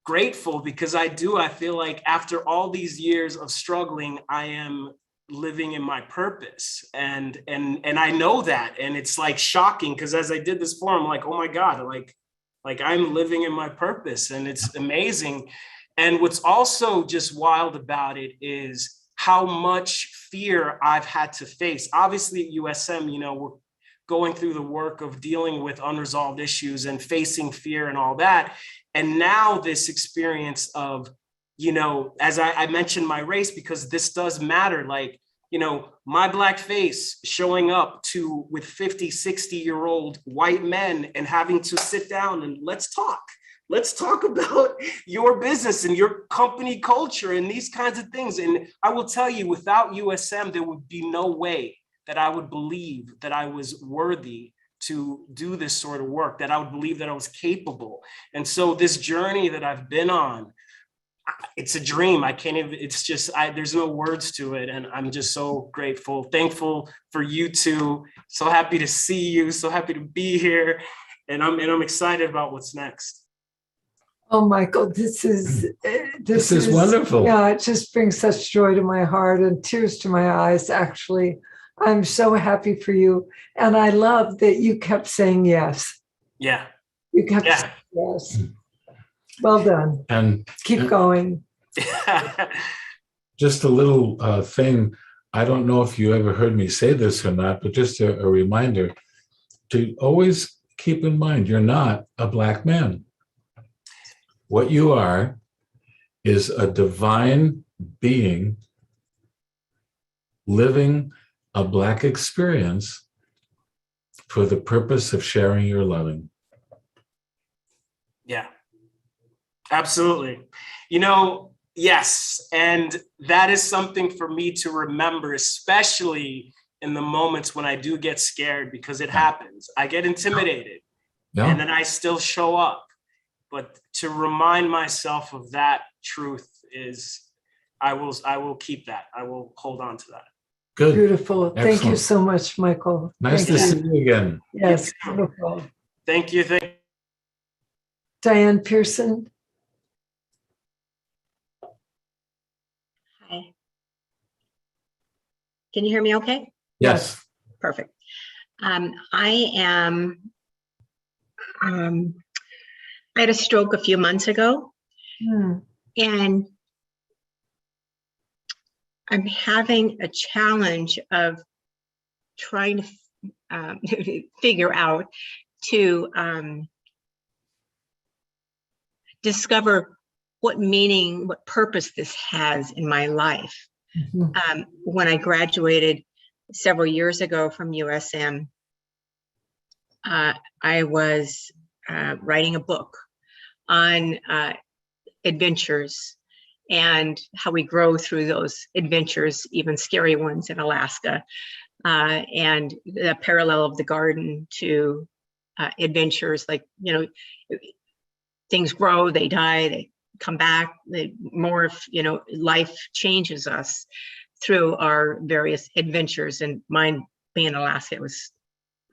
grateful because I feel like after all these years of struggling, I am living in my purpose. And I know that. And it's like shocking because as I did this form, I'm like, oh my God, like I'm living in my purpose, and it's amazing. And what's also just wild about it is how much fear I've had to face. Obviously at USM, we're going through the work of dealing with unresolved issues and facing fear and all that. And now this experience of, as I mentioned my race, because this does matter, like, my Black face showing up with 50, 60-year-old white men and having to sit down and let's talk about your business and your company culture and these kinds of things. And I will tell you, without USM, there would be no way that I would believe that I was worthy to do this sort of work, that I would believe that I was capable. And so this journey that I've been on, it's a dream. I can't even, it's just, there's no words to it. And I'm just so grateful, thankful for you two. So happy to see you, so happy to be here. And I'm excited about what's next. Oh, Michael, this is wonderful. Yeah, it just brings such joy to my heart and tears to my eyes, actually. I'm so happy for you. And I love that you kept saying yes. Yeah. You kept saying yes. Well done. And keep going. Just a little thing. I don't know if you ever heard me say this or not, but just a reminder to always keep in mind, you're not a Black man. What you are is a divine being living a Black experience for the purpose of sharing your loving. Yeah, absolutely. Yes. And that is something for me to remember, especially in the moments when I do get scared, because it happens. I get intimidated and then I still show up. But to remind myself of that truth is, I will keep that. I will hold on to that. Good. Beautiful. Excellent. Thank you so much, Michael. Nice to see you again. Yes, beautiful. Thank you. Diane Pearson. Hi. Can you hear me okay? Yes. Perfect. I had a stroke a few months ago, and I'm having a challenge of trying to figure out to discover what meaning, what purpose this has in my life. When I graduated several years ago from USM, I was writing a book on adventures and how we grow through those adventures, even scary ones in Alaska, and the parallel of the garden to adventures like, things grow, they die, they come back, they morph, life changes us through our various adventures. And mine being in Alaska, it was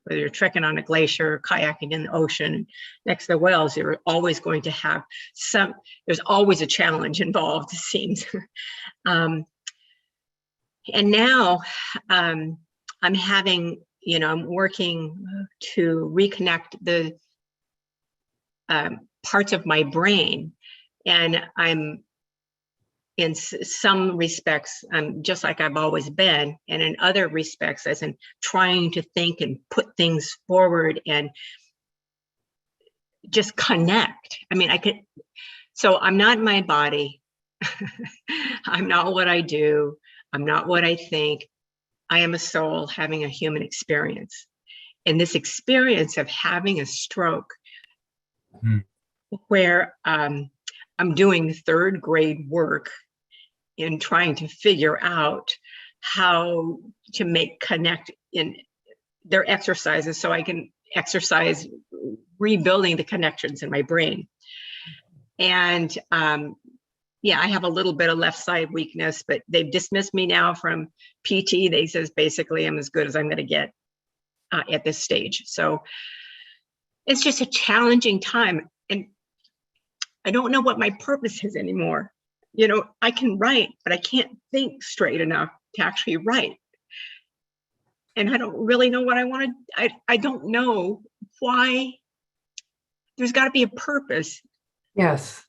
whether you're trekking on a glacier, kayaking in the ocean next to the whales, you're always going to have there's always a challenge involved, it seems. And now I'm having, I'm working to reconnect the parts of my brain. And I'm, in some respects, I'm just like I've always been. And in other respects, as in trying to think and put things forward and just connect. I mean, so I'm not my body. I'm not what I do. I'm not what I think. I am a soul having a human experience. And this experience of having a stroke, where I'm doing third grade work in trying to figure out how to connect in their exercises so I can exercise rebuilding the connections in my brain. And yeah, I have a little bit of left side weakness, but they've dismissed me now from PT. They says basically I'm as good as I'm going to get at this stage. So it's just a challenging time. And I don't know what my purpose is anymore. You know, I can write, but I can't think straight enough to actually write. And I don't really know what I want to, I don't know why. There's got to be a purpose. Yes.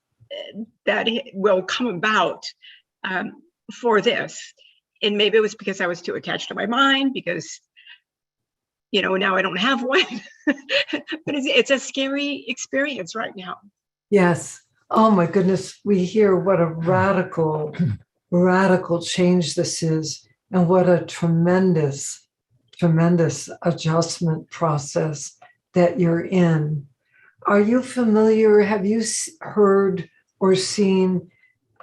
That will come about for this. And maybe it was because I was too attached to my mind, because, you know, now I don't have one. But it's a scary experience right now. Yes. Oh my goodness. We hear what a radical, radical change this is, and what a tremendous, tremendous adjustment process that you're in. Are you familiar? Have you heard or seen,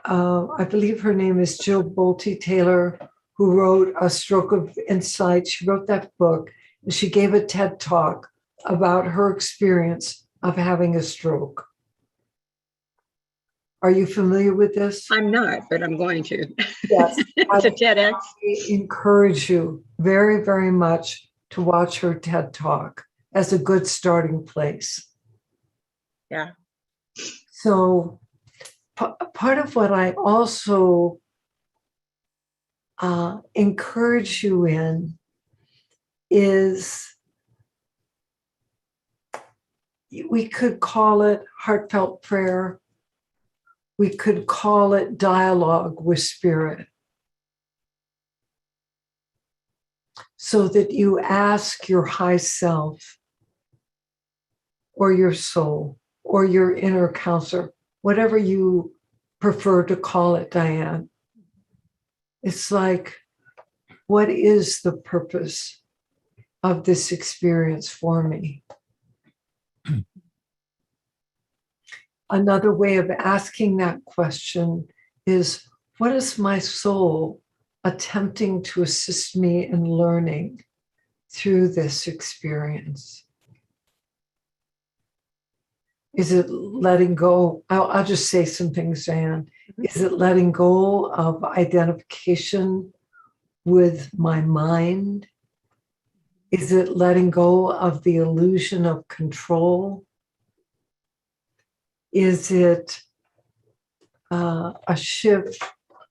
I believe her name is Jill Bolti Taylor, who wrote A Stroke of Insight. She wrote that book, and she gave a TED Talk about her experience of having a stroke. Are you familiar with this? I'm not, but I'm going to. Yes. It's a TEDx. I encourage you very, very much to watch her TED Talk as a good starting place. Yeah. So part of what I also encourage you in is, we could call it heartfelt prayer. We could call it dialogue with spirit. So that you ask your high self, or your soul, or your inner counselor, whatever you prefer to call it, Diane. It's like, what is the purpose of this experience for me? Another way of asking that question is, what is my soul attempting to assist me in learning through this experience? Is it letting go? I'll just say some things, Diane. Is it letting go of identification with my mind? Is it letting go of the illusion of control? Is it a shift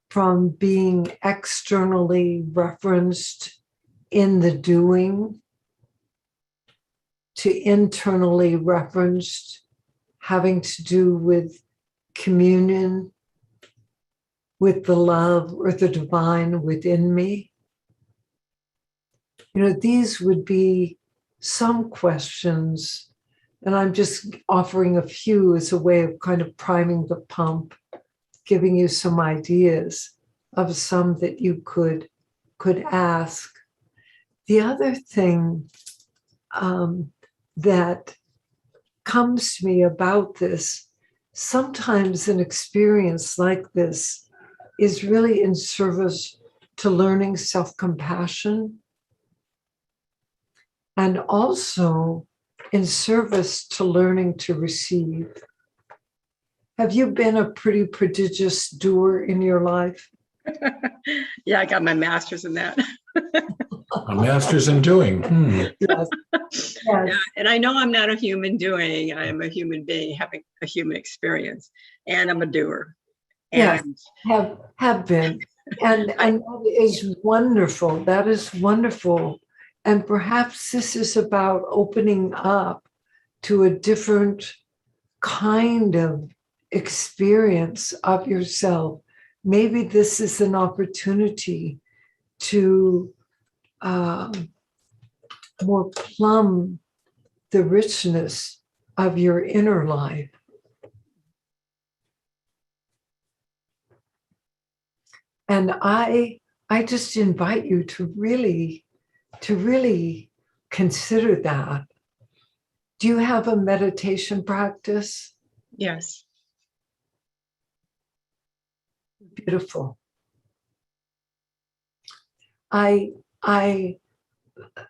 from being externally referenced in the doing to internally referenced, having to do with communion with the love or the divine within me? You know, these would be some questions, and I'm just offering a few as a way of kind of priming the pump, giving you some ideas of some that you could ask. The other thing that comes to me about this, sometimes an experience like this is really in service to learning self-compassion, and also in service to learning to receive. Have you been a pretty prodigious doer in your life? Yeah, I got my master's in that. A master's in doing. Yes. Yes. Yeah, and I know I'm not a human doing. I am a human being having a human experience, and I'm a doer. Yes, And have been. And that is wonderful. That is wonderful. And perhaps this is about opening up to a different kind of experience of yourself. Maybe this is an opportunity to more plumb the richness of your inner life. And I just invite you to really consider that. Do you have a meditation practice? yes, Beautiful.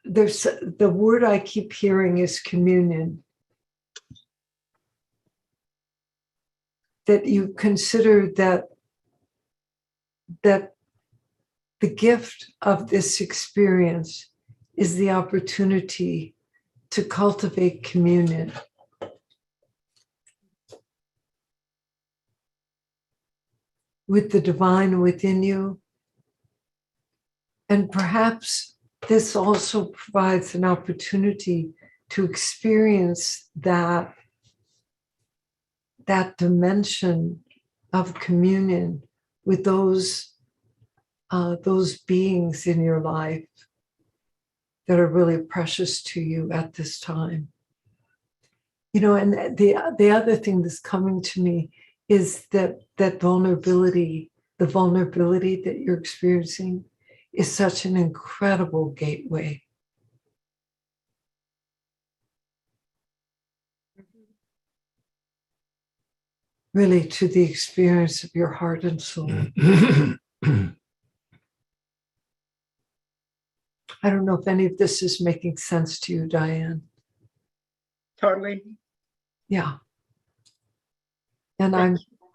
There's the word I keep hearing is communion. that you consider that the gift of this experience is the opportunity to cultivate communion. With the divine within you. And perhaps this also provides an opportunity to experience that dimension of communion with those beings in your life that are really precious to you at this time. You know, and the other thing that's coming to me is that vulnerability, the vulnerability that you're experiencing is such an incredible gateway. Really to the experience of your heart and soul. I don't know if any of this is making sense to you, Diane. Totally. Yeah. And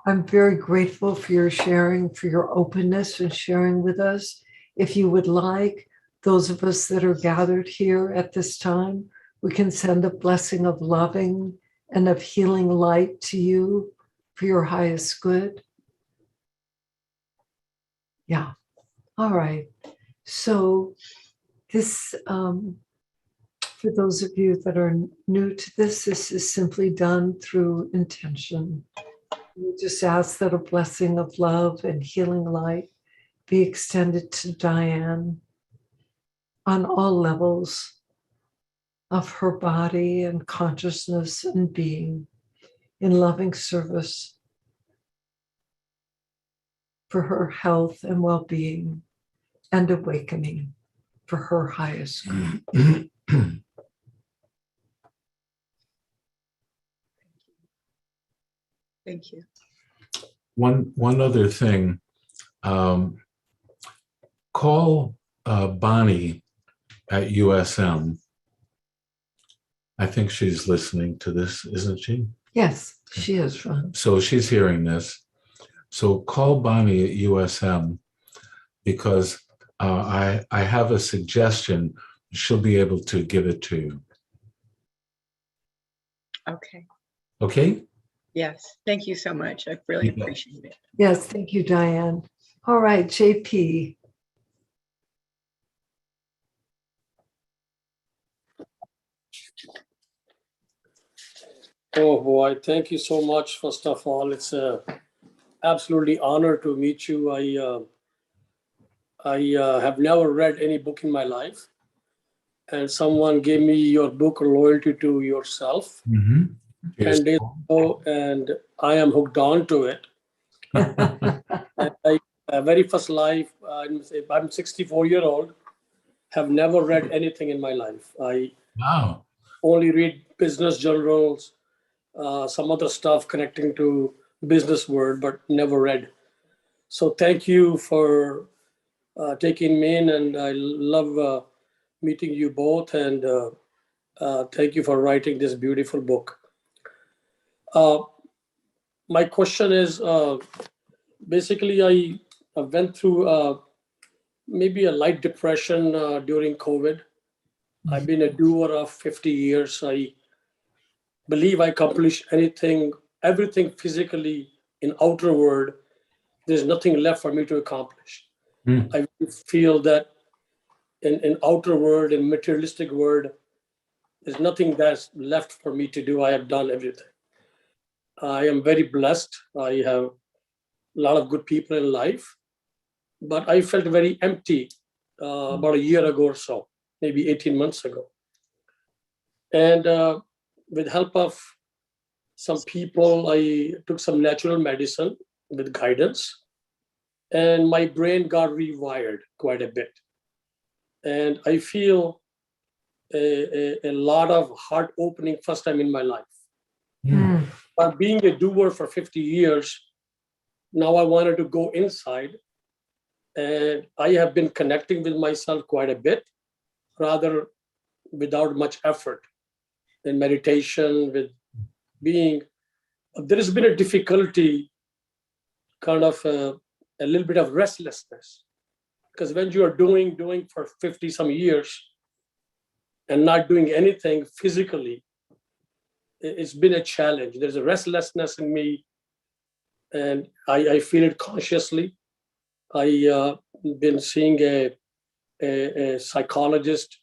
I'm very grateful for your sharing, for your openness and sharing with us. If you would like, those of us that are gathered here at this time, we can send a blessing of loving and of healing light to you for your highest good. Yeah. All right. So this, for those of you that are new to this is simply done through intention. We just ask that a blessing of love and healing light be extended to Diane on all levels of her body and consciousness and being in loving service for her health and well-being and awakening for her highest good. Thank you. One other thing, call Bonnie at USM. I think she's listening to this, isn't she? Yes, she is, Ron. So she's hearing this. So call Bonnie at USM because I have a suggestion. She'll be able to give it to you. Okay. Okay? Yes. Thank you so much. I really appreciate it. Yes, thank you, Diane. All right, JP. Oh boy, thank you so much. First of all, it's a absolutely honor to meet you. I have never read any book in my life, and someone gave me your book, Loyalty to Yourself, 10 days ago, and I am hooked on to it. Very first life, I'm 64-year-old, have never read anything in my life. I only read business journals, some other stuff connecting to business world, but never read. So thank you for taking me in, and I love meeting you both, and thank you for writing this beautiful book. My question is, basically I went through maybe a light depression during COVID. I've been a doer of 50 years. I believe I accomplished everything physically in outer world. There's nothing left for me to accomplish. I feel that in outer world, in materialistic world, there's nothing that's left for me to do. I have done everything. I am very blessed. I have a lot of good people in life, but I felt very empty about a year ago or so, maybe 18 months ago. And with help of some people, I took some natural medicine with guidance, and my brain got rewired quite a bit. And I feel a lot of heart opening first time in my life. But being a doer for 50 years, now I wanted to go inside, and I have been connecting with myself quite a bit, rather without much effort in meditation, with being there has been a difficulty, kind of a little bit of restlessness. Because when you are doing for 50 some years and not doing anything physically, it's been a challenge. There's a restlessness in me, and I feel it consciously. I been seeing a psychologist,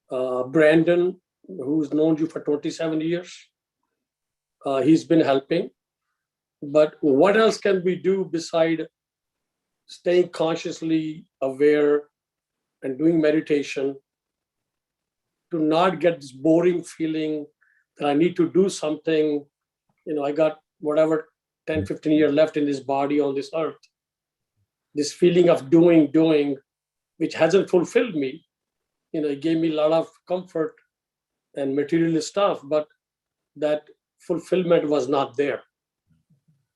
Brandon, who's known you for 27 years. He's been helping. But what else can we do beside staying consciously aware and doing meditation to not get this boring feeling that I need to do something? I got whatever 10, 15 years left in this body on this earth. This feeling of doing, which hasn't fulfilled me. It gave me a lot of comfort and material stuff, but that fulfillment was not there.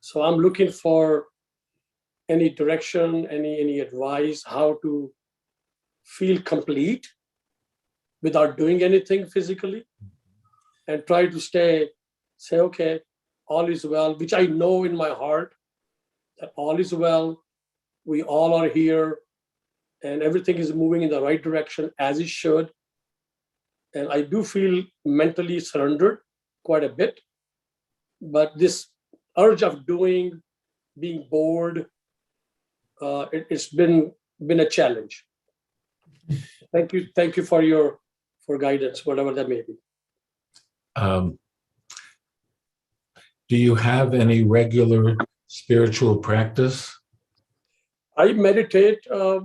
So I'm looking for any direction, any advice, how to feel complete without doing anything physically, and try to say, okay, all is well, which I know in my heart that all is well. We all are here and everything is moving in the right direction as it should. And I do feel mentally surrendered quite a bit, but this urge of doing, being bored, it's been a challenge. Thank you for guidance, whatever that may be. Do you have any regular spiritual practice? I meditate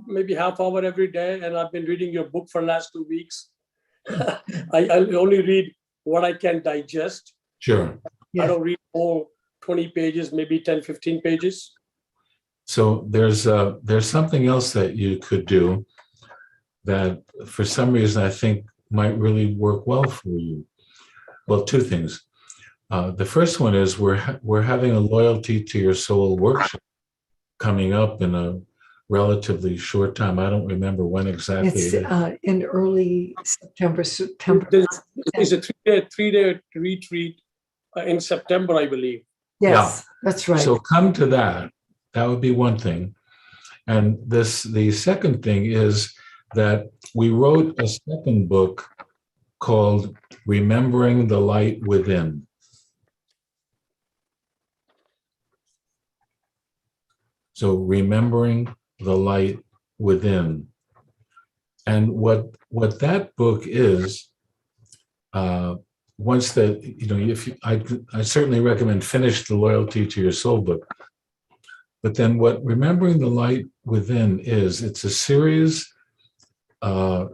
maybe half hour every day, and I've been reading your book for the last 2 weeks. I only read what I can digest. Sure. Yeah. I don't read all 20 pages, maybe 10, 15 pages. So there's something else that you could do that for some reason I think might really work well for you. Well, two things. The first one is we're having a Loyalty to Your Soul workshop coming up in a relatively short time. I don't remember when exactly. It's in early September. It's a three-day retreat in September, I believe. Yes, yeah. That's right. So come to that. That would be one thing. And the second thing is that we wrote a second book called Remembering the Light Within. So remembering the light within. And what that book is, once that, I certainly recommend finish the Loyalty to Your Soul book. But then what Remembering the Light Within is, it's a series of,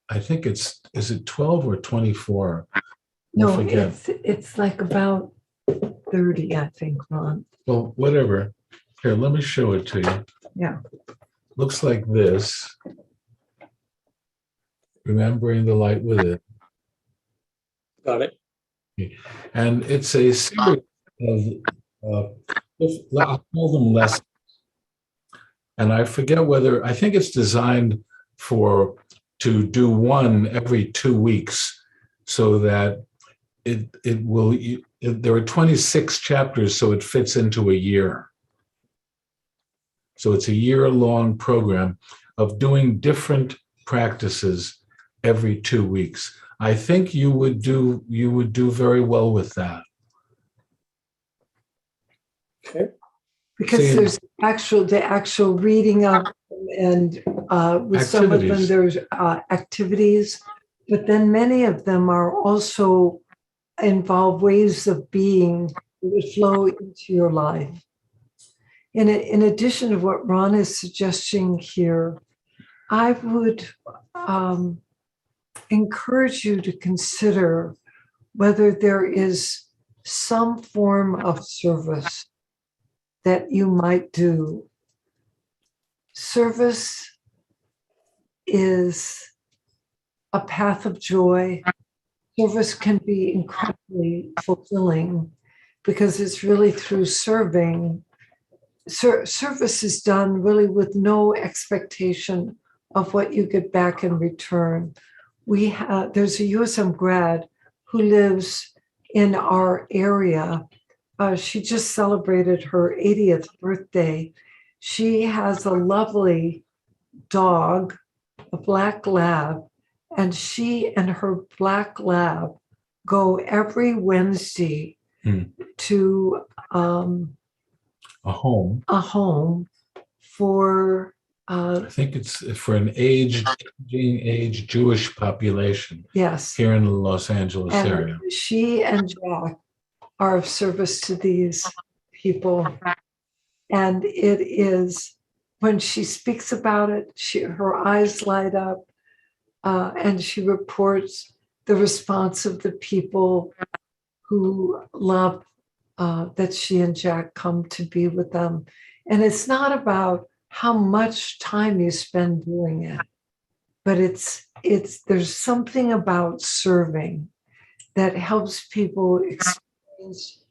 I think is it 12 or 24? No, it's like about 30, I think, Ron. Well, whatever. Here, let me show it to you. Yeah. Looks like this. Remembering the Light Within. Got it. And it's a series of I'll call them lessons. And I forget I think it's designed to do one every 2 weeks, so that there are 26 chapters, so it fits into a year. So it's a year-long program of doing different practices every 2 weeks. I think you would do very well with that. Okay. Because there's the actual reading of them, and with some of them there's activities, but then many of them are also involve ways of being that flow into your life. In addition to what Ron is suggesting here, I would encourage you to consider whether there is some form of service that you might do. Service is a path of joy. Service can be incredibly fulfilling because it's really through serving. Service is done really with no expectation of what you get back in return. There's a USM grad who lives in our area. She just celebrated her 80th birthday. She has a lovely dog, a black lab, and she and her black lab go every Wednesday to A home. a home for I think it's for an aged Jewish population yes. here in the Los Angeles And area. she and Jack are of service to these people. And it is, when she speaks about it, her eyes light up, and she reports the response of the people who love that she and Jack come to be with them. And it's not about how much time you spend doing it, but there's something about serving that helps people experience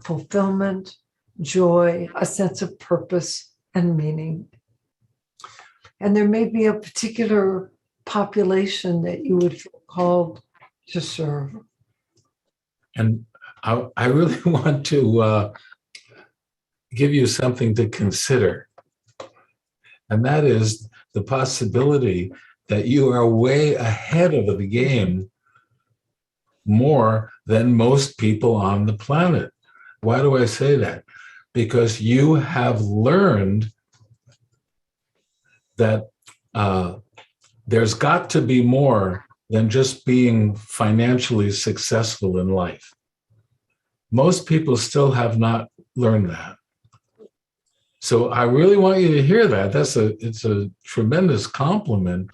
fulfillment, joy, a sense of purpose and meaning. And there may be a particular population that you would feel called to serve. And I really want to give you something to consider. And that is the possibility that you are way ahead of the game more than most people on the planet. Why do I say that? Because you have learned that there's got to be more than just being financially successful in life. Most people still have not learned that. So I really want you to hear that. It's a tremendous compliment,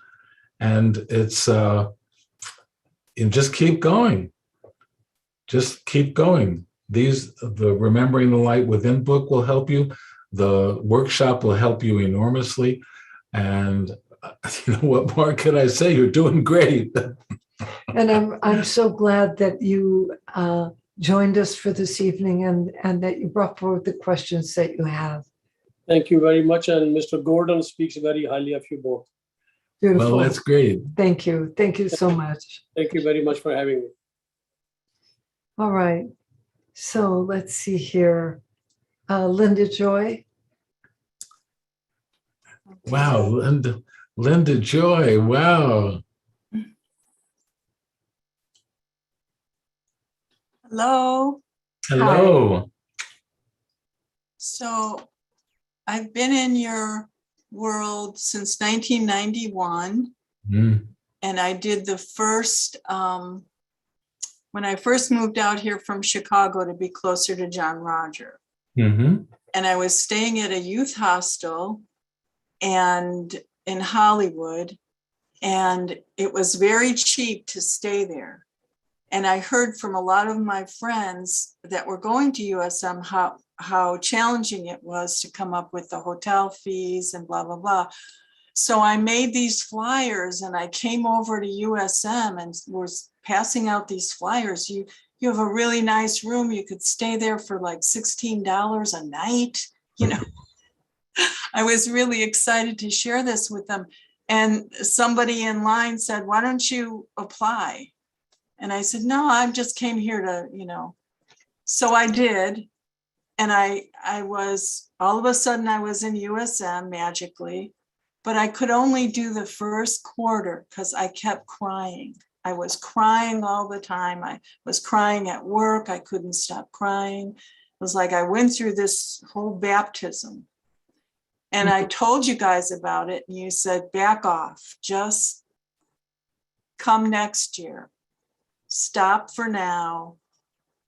and it's and just keep going. Just keep going. The Remembering the Light Within book will help you. The workshop will help you enormously. And you know, what more can I say? You're doing great. And I'm so glad that you joined us for this evening, and that you brought forward the questions that you have. Thank you very much. And Mr. Gordon speaks very highly of you both. Beautiful. Well, that's great. Thank you. Thank you so much. Thank you very much for having me. All right. So let's see here. Linda Joy. Wow, Linda Joy. Wow. Hello. Hello. Hi. So I've been in your world since 1991. And I did the first, when I first moved out here from Chicago to be closer to John Roger. And I was staying at a youth hostel and in Hollywood, and it was very cheap to stay there. And I heard from a lot of my friends that were going to USM how challenging it was to come up with the hotel fees and blah, blah, blah. So I made these flyers and I came over to USM and was passing out these flyers. You have a really nice room. You could stay there for like $16 a night. You know, I was really excited to share this with them. And somebody in line said, why don't you apply? And I said, no, I just came here to, you know. So I did. And I was, all of a sudden I was in USM magically, but I could only do the first quarter because I kept crying. I was crying all the time. I was crying at work. I couldn't stop crying. It was like I went through this whole baptism. And I told you guys about it. And you said, back off, just come next year. Stop for now,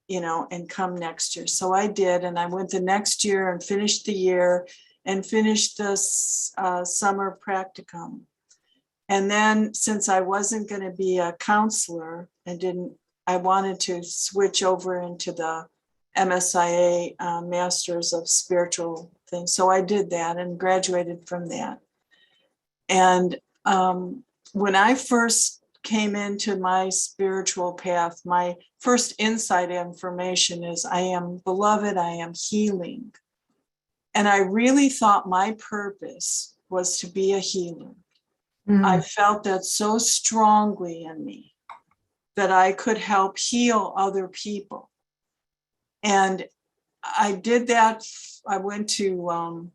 you know, and come next year. So I did. And I went the next year and finished the year and finished this summer practicum. And then since I wasn't going to be a counselor and I wanted to switch over into the MSIA Masters of Spiritual Things. So I did that and graduated from that. And when I first came into my spiritual path, my first inside information is I am beloved, I am healing. And I really thought my purpose was to be a healer. I felt that so strongly in me. that I could help heal other people. And I did that. I went to,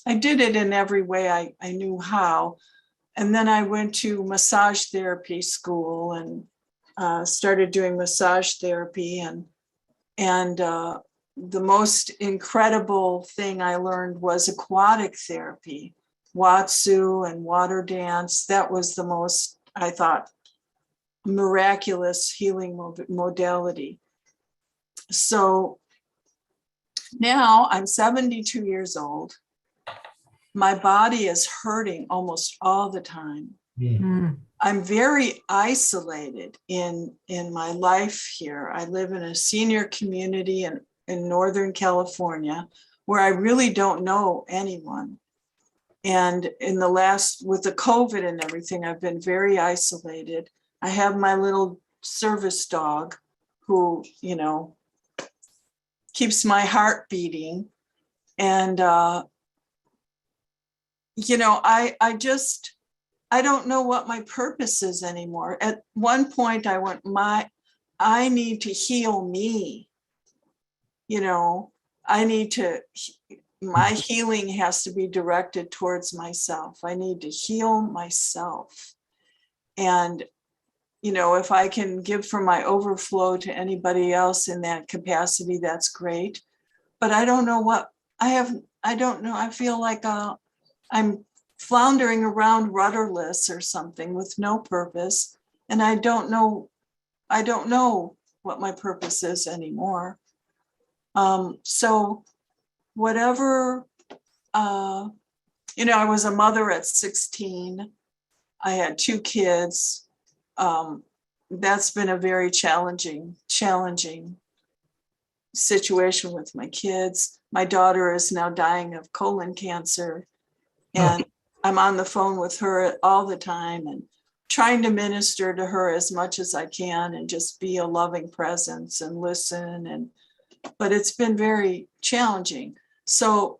I did it in every way I knew how. And then I went to massage therapy school and started doing massage therapy. And the most incredible thing I learned was aquatic therapy, Watsu and water dance. That was the most, I thought, miraculous healing modality. So now I'm 72 years old. My body is hurting almost all the time. I'm very isolated in my life here. I live in a senior community in Northern California where I really don't know anyone. And with the COVID and everything, I've been very isolated. I have my little service dog who, keeps my heart beating. And, I don't know what my purpose is anymore. At one point I went, I need to heal me. My healing has to be directed towards myself. I need to heal myself. And, if I can give from my overflow to anybody else in that capacity, that's great. But I don't know what I don't know. I feel like I'm floundering around rudderless or something with no purpose. And I don't know what my purpose is anymore. So whatever, I was a mother at 16. I had 2 kids. That's been a very challenging situation with my kids. My daughter is now dying of colon cancer. And I'm on the phone with her all the time and trying to minister to her as much as I can and just be a loving presence and listen. But it's been very challenging. So,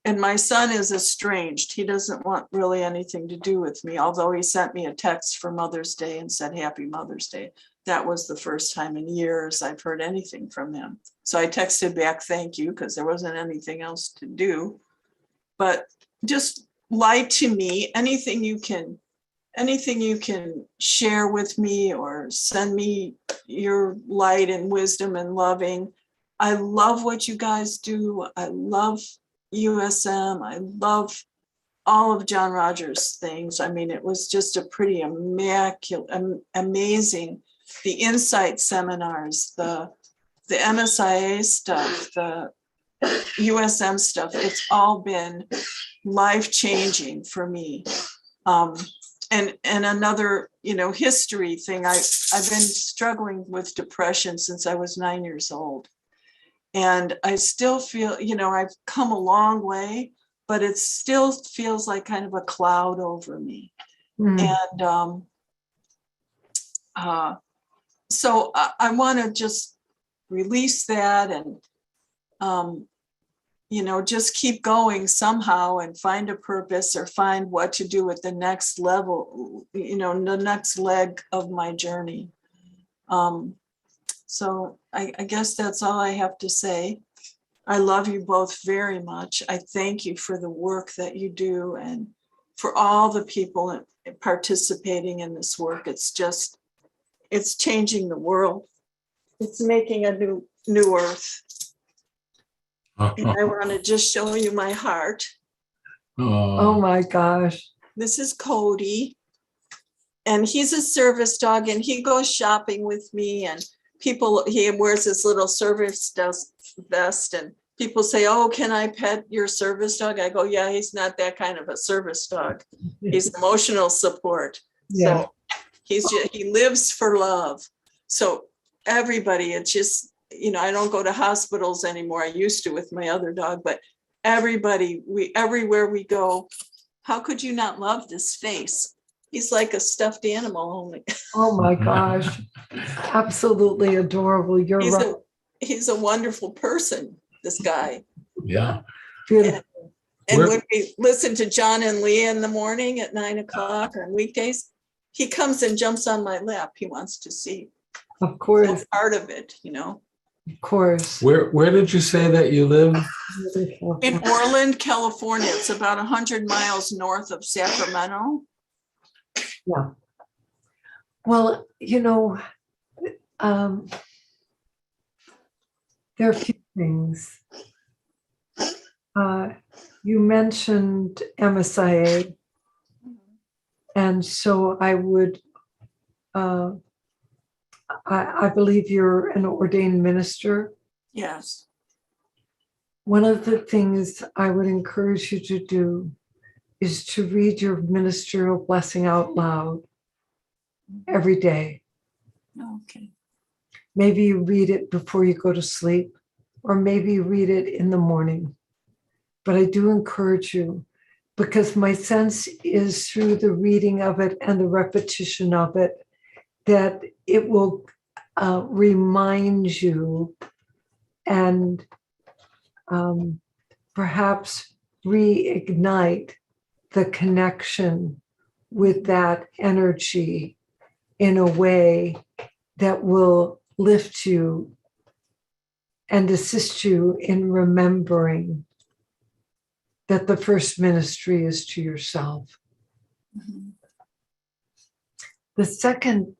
and my son is estranged. He doesn't want really anything to do with me, although he sent me a text for Mother's Day and said, Happy Mother's Day. That was the first time in years I've heard anything from him. So I texted back, thank you, because there wasn't anything else to do. But just light to me, anything you can share with me or send me your light and wisdom and loving. I love what you guys do. I love USM. I love all of John Rogers' things. I mean, it was just a pretty amazing. The insight seminars, the MSIA stuff, the USM stuff, it's all been life-changing for me. And another, history thing, I've been struggling with depression since I was 9 years old. And I still feel, I've come a long way, but it still feels like kind of a cloud over me. And so I want to just release that and, just keep going somehow and find a purpose or find what to do at the next level, the next leg of my journey. So I guess that's all I have to say. I love you both very much. I thank you for the work that you do and for all the people participating in this work. It's changing the world. It's making a new earth. And I want to just show you my heart. Oh my gosh. This is Cody. And he's a service dog and he goes shopping with me and he wears this little service vest and people say, oh, can I pet your service dog? I go, yeah, he's not that kind of a service dog. He's emotional support. Yeah. So he lives for love. So everybody, it's just, I don't go to hospitals anymore. I used to with my other dog, but everybody, everywhere we go, how could you not love this face? He's like a stuffed animal only. Oh my gosh. Absolutely adorable. You're right. He's a wonderful person, this guy. Yeah. Beautiful. And when we listen to John and Leah in the morning at 9 o'clock on weekdays, he comes and jumps on my lap. He wants to see Of course, that part of it, you know. of course. Where did you say that you live? In Orland, California, it's about 100 miles north of Sacramento. Yeah. Well, you know, there are a few things. You mentioned MSIA, and so I would, I believe you're an ordained minister. Yes. One of the things I would encourage you to do is to read your ministerial blessing out loud every day. Okay. Maybe you read it before you go to sleep, or maybe you read it in the morning. But I do encourage you, because my sense is through the reading of it and the repetition of it, that it will remind you and perhaps reignite the connection with that energy in a way that will lift you and assist you in remembering that the first ministry is to yourself. Mm-hmm. The second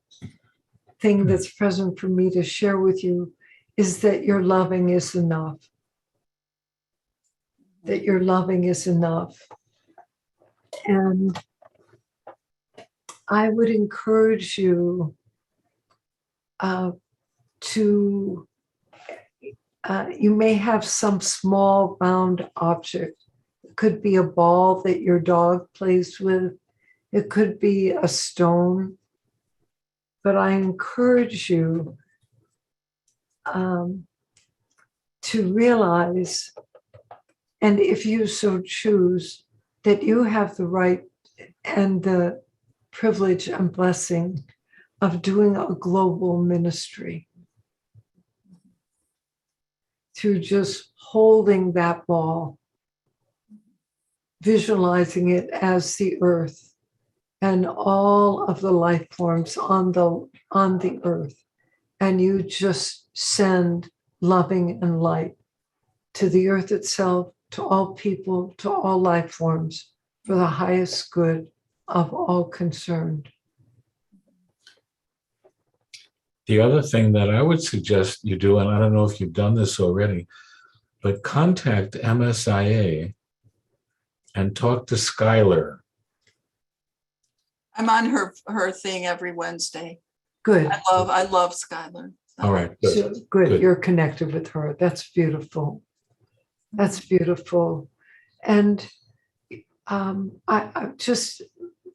thing that's present for me to share with you is that your loving is enough. That your loving is enough. And I would encourage you to, you may have some small round object. It could be a ball that your dog plays with. It could be a stone. But I encourage you to realize, and if you so choose, that you have the right and the privilege and blessing of doing a global ministry through just holding that ball, visualizing it as the earth and all of the life forms on the earth, and you just send loving and light to the earth itself, to all people, to all life forms, for the highest good of all concerned. The other thing that I would suggest you do, and I don't know if you've done this already, but contact MSIA and talk to Skylar. I'm on her thing every Wednesday. Good. I love Skylar. All right. Good. So, good. Good. You're connected with her. That's beautiful. That's beautiful. And I just,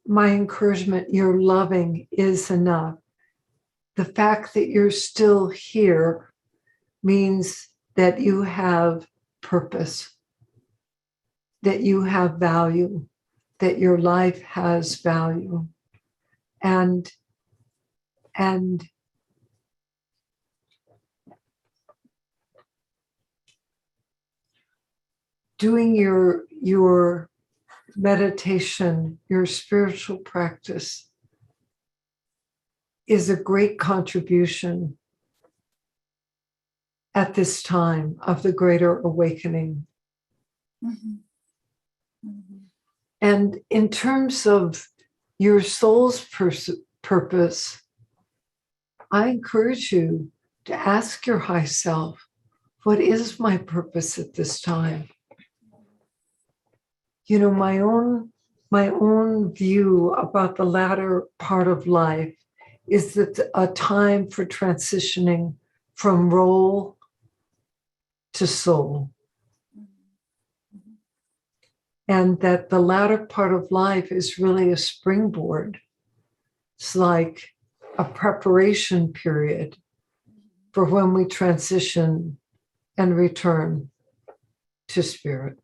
my encouragement, your loving is enough. The fact that you're still here means that you have purpose, that you have value, that your life has value. And doing your meditation, your spiritual practice is a great contribution at this time of the greater awakening. Mm-hmm. Mm-hmm. And in terms of your soul's purpose, I encourage you to ask your high self, what is my purpose at this time? You know, my own view about the latter part of life is that a time for transitioning from role to soul. And that the latter part of life is really a springboard. It's like a preparation period for when we transition and return to spirit.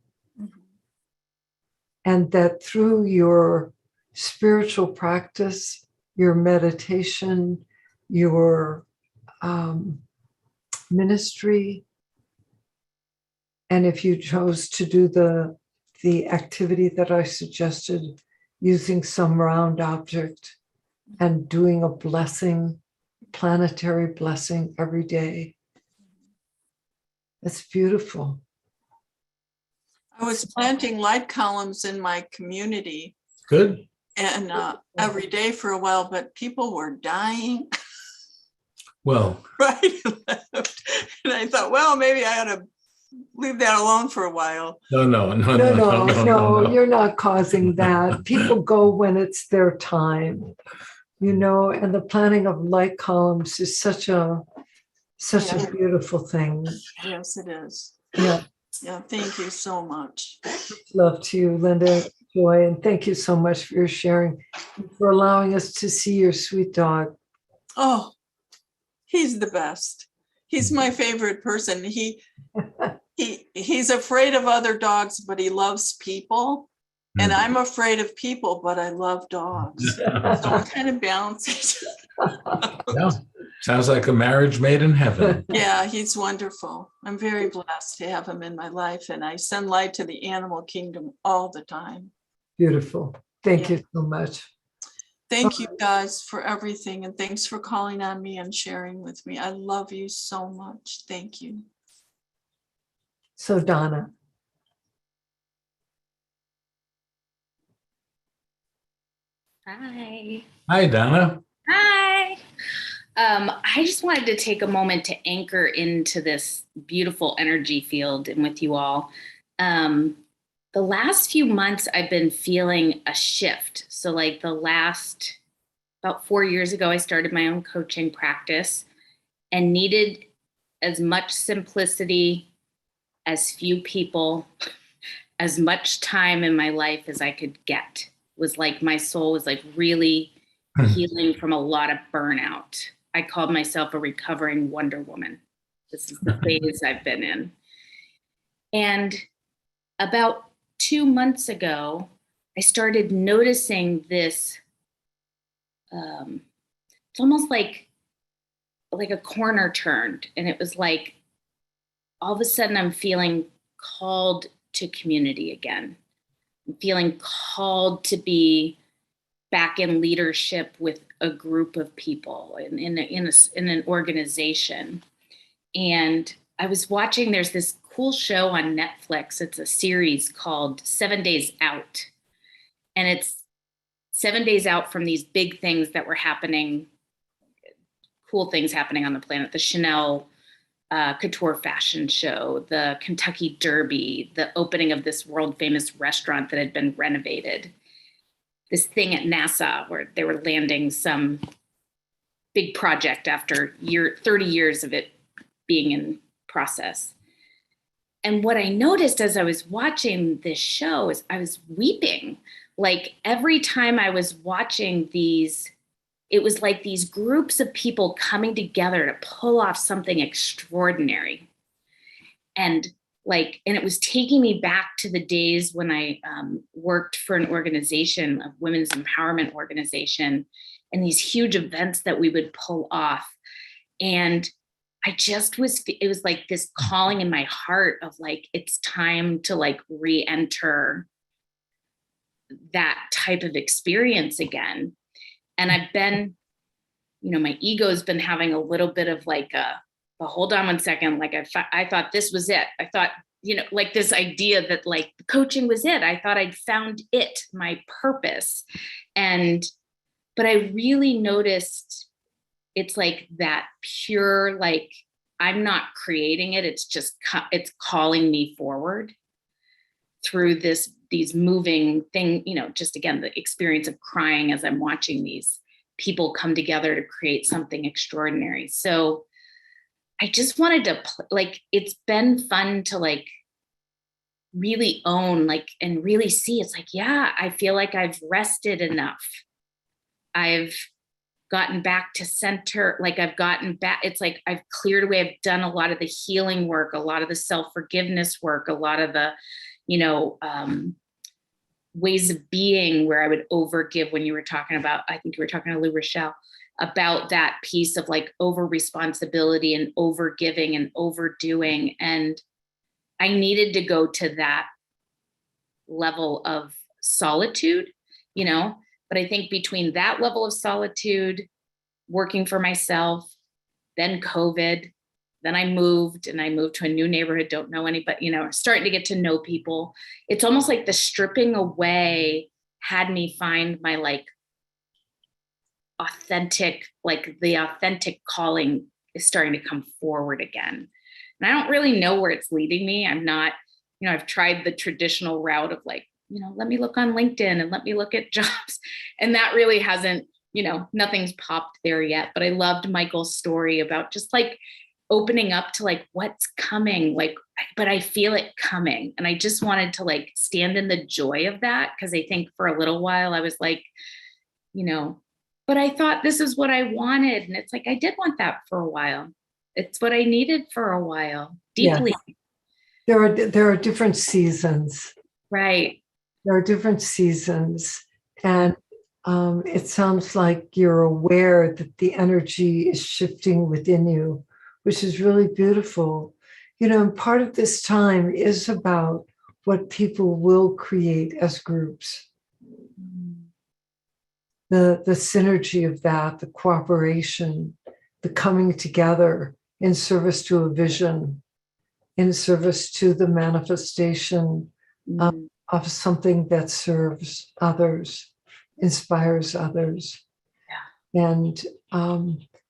And that through your spiritual practice, your meditation, your ministry, and if you chose to do the activity that I suggested, using some round object, and doing a blessing, planetary blessing every day. It's beautiful. I was planting light columns in my community Good. and every day for a while, but people were dying Well, right and left. And I thought, well, maybe I ought to leave that alone for a while. No, you're not causing that. People go when it's their time, and the planting of light columns is such a beautiful thing. Yes, it is. Yeah. Yeah, thank you so much. Love to you, Linda, Joy, and thank you so much for your sharing, and for allowing us to see your sweet dog. Oh, he's the best. He's my favorite person. He's afraid of other dogs, but he loves people. And I'm afraid of people, but I love dogs. So it kind of balances. Yeah. Sounds like a marriage made in heaven. Yeah, he's wonderful. I'm very blessed to have him in my life, and I send light to the animal kingdom all the time. Beautiful. Thank you so much. Thank you guys for everything, and thanks for calling on me and sharing with me. I love you so much. Thank you. So Donna. Hi. Hi, Donna. Hi. I just wanted to take a moment to anchor into this beautiful energy field and with you all. The last few months, I've been feeling a shift. So like about 4 years ago, I started my own coaching practice and needed as much simplicity, as few people, as much time in my life as I could get. Was like my soul was like really healing from a lot of burnout. I called myself a recovering Wonder Woman. This is the phase I've been in. And about 2 months ago, I started noticing this, it's almost like a corner turned. And it was like, all of a sudden I'm feeling called to community again. I'm feeling called to be back in leadership with a group of people in an organization. And I was watching, there's this cool show on Netflix. It's a series called 7 Days Out. And it's 7 days out from these big things that were happening, cool things happening on the planet. The Chanel couture fashion show, the Kentucky Derby, the opening of this world famous restaurant that had been renovated, this thing at NASA where they were landing some big project after 30 years of it being in process. And what I noticed as I was watching this show is I was weeping. Like every time I was watching these, it was like these groups of people coming together to pull off something extraordinary. And it was taking me back to the days when I worked for an organization, a women's empowerment organization, and these huge events that we would pull off. And it was like this calling in my heart of like, it's time to like re-enter that type of experience again. And I've been, my ego's been having a little bit of like but hold on one second. Like I thought this was it. I thought, like this idea that like coaching was it. I thought I'd found it, my purpose. But I really noticed it's like that pure, like I'm not creating it. It's just, it's calling me forward through these moving thing, just again, the experience of crying as I'm watching these people come together to create something extraordinary. So I just wanted to it's been fun to like really own, and really see, it's like, yeah, I feel like I've rested enough. I've gotten back to center. Like I've gotten back. It's like, I've cleared away. I've done a lot of the healing work, a lot of the self-forgiveness work, a lot of the, ways of being where I would overgive when you were talking about, I think you were talking to Lou Rochelle about that piece of like over responsibility and over giving and overdoing. And I needed to go to that level of solitude, But I think between that level of solitude, working for myself, then COVID, then I moved to a new neighborhood, don't know anybody, starting to get to know people. It's almost like the stripping away had me find my like the authentic calling is starting to come forward again. And I don't really know where it's leading me. I'm not, I've tried the traditional route of like, let me look on LinkedIn and let me look at jobs. And that really hasn't, nothing's popped there yet. But I loved Michael's story about just like opening up to like what's coming, like, but I feel it coming. And I just wanted to like stand in the joy of that. Cause I think for a little while I was like, but I thought this is what I wanted. And it's like, I did want that for a while. It's what I needed for a while, deeply. Yes. There are different seasons. Right. There are different seasons. And it sounds like you're aware that the energy is shifting within you, which is really beautiful. And part of this time is about what people will create as groups. The synergy of that, the cooperation, the coming together in service to a vision, in service to the manifestation of something that serves others, inspires others. Yeah. And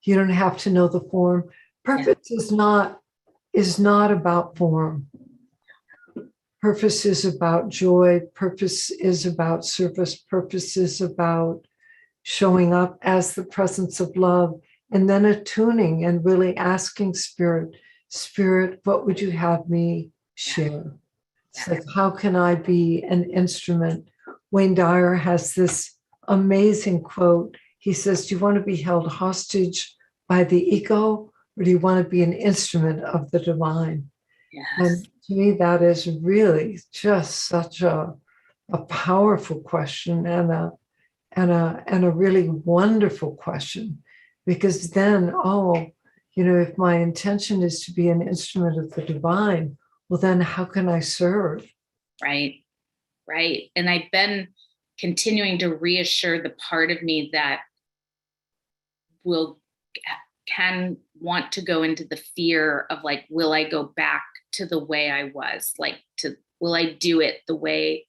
you don't have to know the form. Purpose is not about form. Purpose is about joy. Purpose is about service. Purpose is about showing up as the presence of love, and then attuning and really asking Spirit, what would you have me share? It's like, how can I be an instrument? Wayne Dyer has this amazing quote. He says, do you want to be held hostage by the ego, or do you want to be an instrument of the divine? Yes. And to me, that is really just such a powerful question and a really wonderful question, because then, if my intention is to be an instrument of the divine, well, then how can I serve? Right. And I've been continuing to reassure the part of me that can want to go into the fear of like, will I go back to the way I was? Will I do it the way,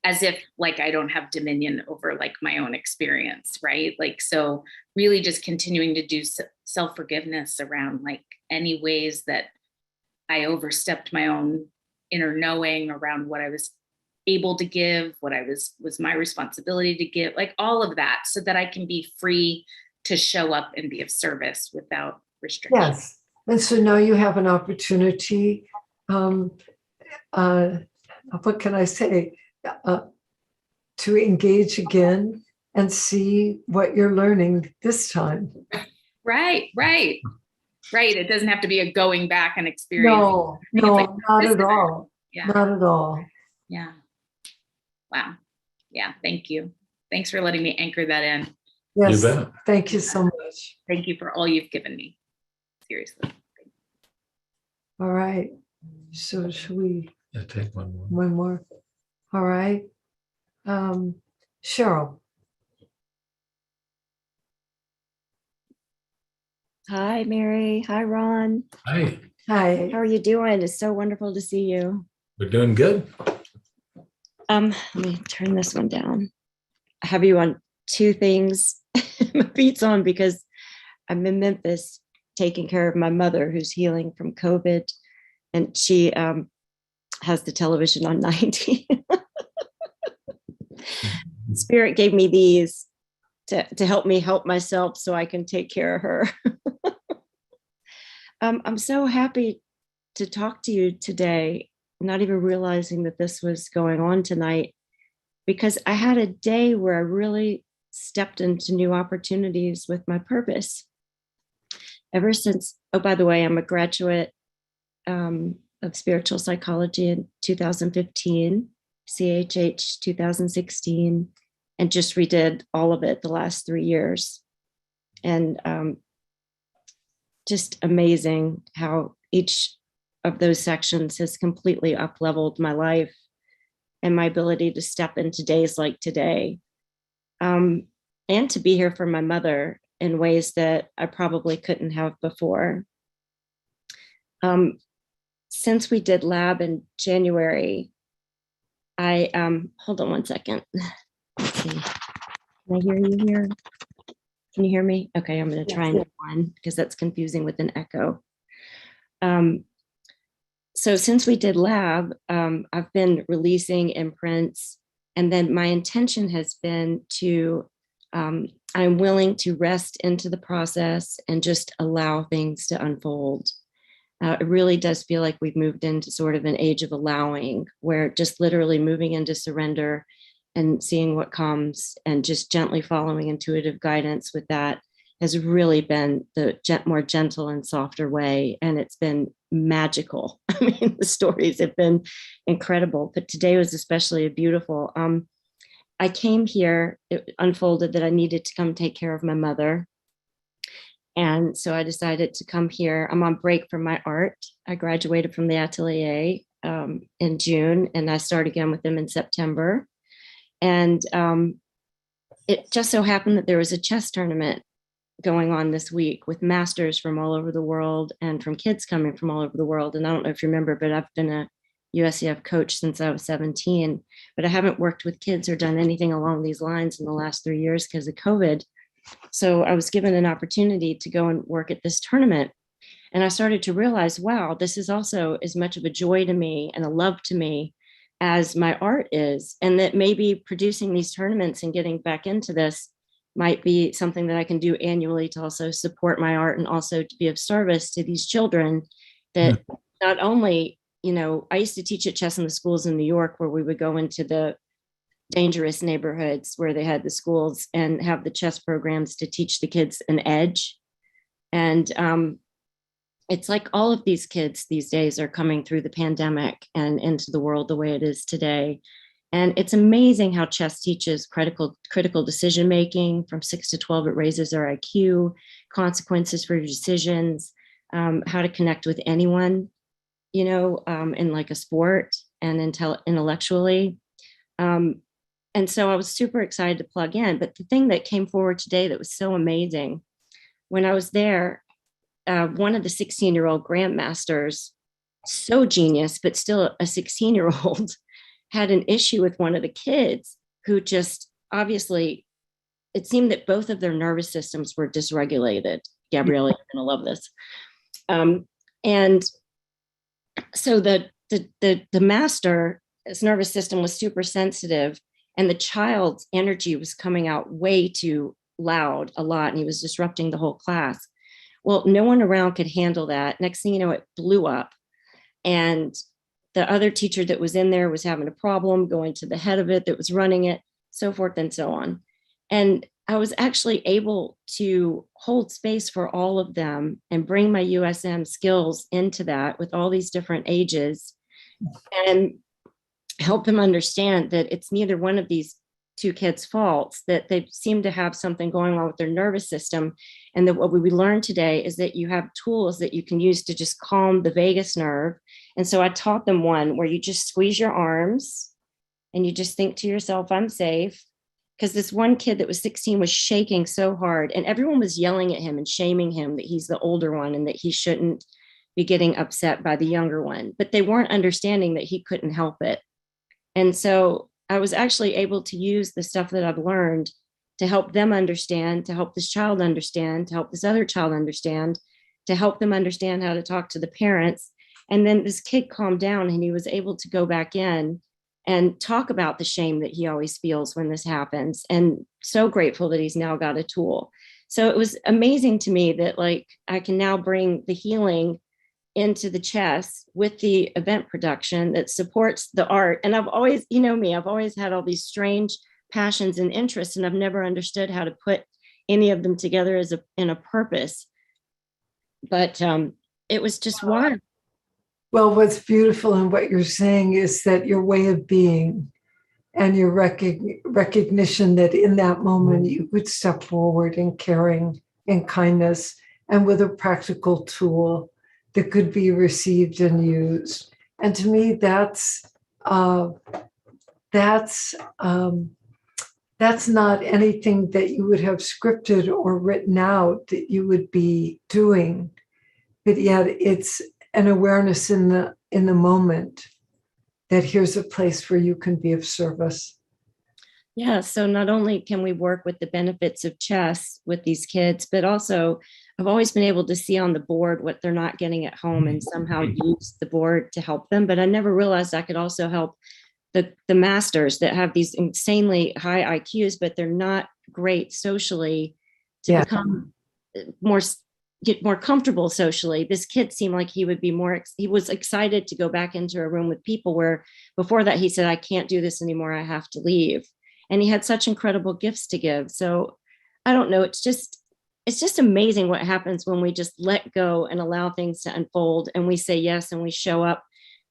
as if like I don't have dominion over like my own experience, right? Like, so really just continuing to do self-forgiveness around like any ways that I overstepped my own inner knowing around what I was able to give, what I was my responsibility to give, like all of that, so that I can be free to show up and be of service without restriction. Yes. And so now you have an opportunity, what can I say? To engage again and see what you're learning this time. Right. It doesn't have to be a going back and experience. No, like, not at all. Yeah. Not at all. Yeah. Wow. Yeah. Thank you. Thanks for letting me anchor that in. Yes. Thank you so much. Thank you for all you've given me. Seriously. All right. So should we take one more? One more. All right. Cheryl. Hi, Mary. Hi, Ron. Hi. Hi. How are you doing? It's so wonderful to see you. We're doing good. Let me turn this one down. I have you on two things. My feet's on because I'm in Memphis taking care of my mother who's healing from COVID, and she has the television on 90. Spirit gave me these to help me help myself so I can take care of her. I'm so happy to talk to you today, not even realizing that this was going on tonight, because I had a day where I really stepped into new opportunities with my purpose. Ever since, oh, by the way, I'm a graduate of spiritual psychology in 2015, CHH 2016, and just redid all of it the last 3 years. And just amazing how each of those sections has completely up-leveled my life and my ability to step into days like today and to be here for my mother in ways that I probably couldn't have before. Since we did lab in January, I hold on one second. Let's see. Can I hear you here? Can you hear me? Okay, I'm going to try one because that's confusing with an echo. So since we did lab, I've been releasing imprints, and then my intention has been to, I'm willing to rest into the process and just allow things to unfold. It really does feel like we've moved into sort of an age of allowing, where just literally moving into surrender and seeing what comes and just gently following intuitive guidance with that has really been the more gentle and softer way. And it's been magical. I mean, the stories have been incredible, but today was especially beautiful. I came here, it unfolded that I needed to come take care of my mother. And so I decided to come here. I'm on break from my art. I graduated from the atelier in June, and I start again with them in September. And it just so happened that there was a chess tournament going on this week with masters from all over the world and from kids coming from all over the world. And I don't know if you remember, but I've been a USEF coach since I was 17, but I haven't worked with kids or done anything along these lines in the last 3 years because of COVID. So I was given an opportunity to go and work at this tournament. And I started to realize, wow, this is also as much of a joy to me and a love to me as my art is. And that maybe producing these tournaments and getting back into this might be something that I can do annually to also support my art and also to be of service to these children that not only, you know, I used to teach at chess in the schools in New York, where we would go into the dangerous neighborhoods where they had the schools and have the chess programs to teach the kids an edge. And it's like all of these kids these days are coming through the pandemic and into the world the way it is today. And it's amazing how chess teaches critical decision making. From 6 to 12, it raises their IQ, consequences for your decisions, how to connect with anyone, you know, in like a sport and intellectually. And so I was super excited to plug in. But the thing that came forward today that was so amazing, when I was there, one of the 16-year-old grandmasters, so genius, but still a 16-year-old, had an issue with one of the kids who just obviously, it seemed that both of their nervous systems were dysregulated. Gabrielle, you're going to love this. And so the master, his nervous system was super sensitive, and the child's energy was coming out way too loud, a lot, and he was disrupting the whole class. Well, no one around could handle that. Next thing you know, it blew up. And the other teacher that was in there was having a problem going to the head of it that was running it, so forth and so on. And I was actually able to hold space for all of them and bring my USM skills into that with all these different ages and help them understand that it's neither one of these two kids' faults, that they seem to have something going on with their nervous system. And that what we learned today is that you have tools that you can use to just calm the vagus nerve. And so I taught them one where you just squeeze your arms and you just think to yourself, I'm safe. Because this one kid that was 16 was shaking so hard, and everyone was yelling at him and shaming him that he's the older one and that he shouldn't be getting upset by the younger one. But they weren't understanding that he couldn't help it. And so I was actually able to use the stuff that I've learned to help them understand, to help this child understand, to help this other child understand, to help them understand how to talk to the parents. And then this kid calmed down and he was able to go back in and talk about the shame that he always feels when this happens. And so grateful that he's now got a tool. So it was amazing to me that like I can now bring the healing into the chess with the event production that supports the art. And I've always, you know me, I've always had all these strange passions and interests, and I've never understood how to put any of them together as in a purpose. But it was just wild. Well, what's beautiful in what you're saying is that your way of being and your recognition that in that moment you would step forward in caring and kindness and with a practical tool that could be received and used. And to me, that's that's not anything that you would have scripted or written out that you would be doing, but yet it's an awareness in the moment that here's a place where you can be of service. Yeah, so not only can we work with the benefits of chess with these kids, but also I've always been able to see on the board what they're not getting at home and somehow use the board to help them. But I never realized I could also help the masters that have these insanely high IQs, but they're not great socially to become get more comfortable socially. This kid seemed like he would be he was excited to go back into a room with people, where before that he said, I can't do this anymore, I have to leave. And he had such incredible gifts to give. So I don't know, it's just amazing what happens when we just let go and allow things to unfold, and we say yes and we show up.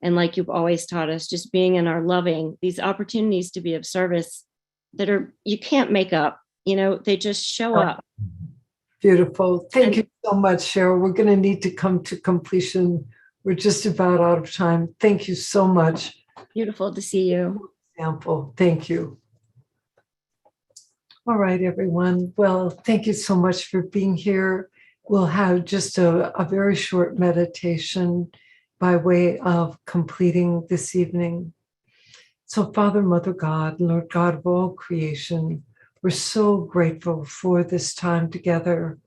And like you've always taught us, just being in our loving, these opportunities to be of service that you can't make up, they just show up. Beautiful. Thank you so much, Cheryl. We're going to need to come to completion. We're just about out of time. Thank you so much. Beautiful to see you. Example. Thank you. All right, everyone. Well, thank you so much for being here. We'll have just a very short meditation by way of completing this evening. So, Father, Mother God, Lord God of all creation, we're so grateful for this time together,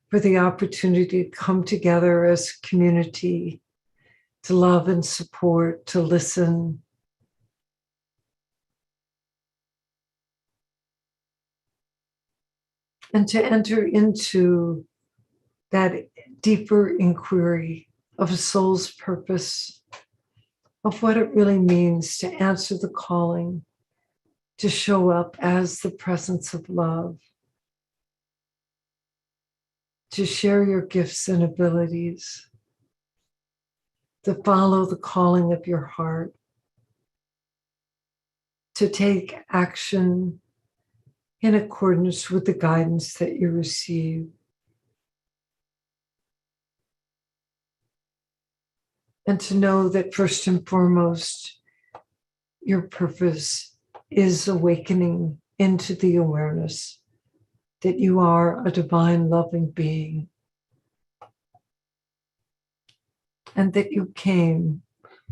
for the opportunity to come together as a community, to love and support, to listen. And to enter into that deeper inquiry of a soul's purpose, of what it really means to answer the calling, to show up as the presence of love, to share your gifts and abilities, to follow the calling of your heart, to take action in accordance with the guidance that you receive. And to know that first and foremost, your purpose is awakening into the awareness that you are a divine loving being, and that you came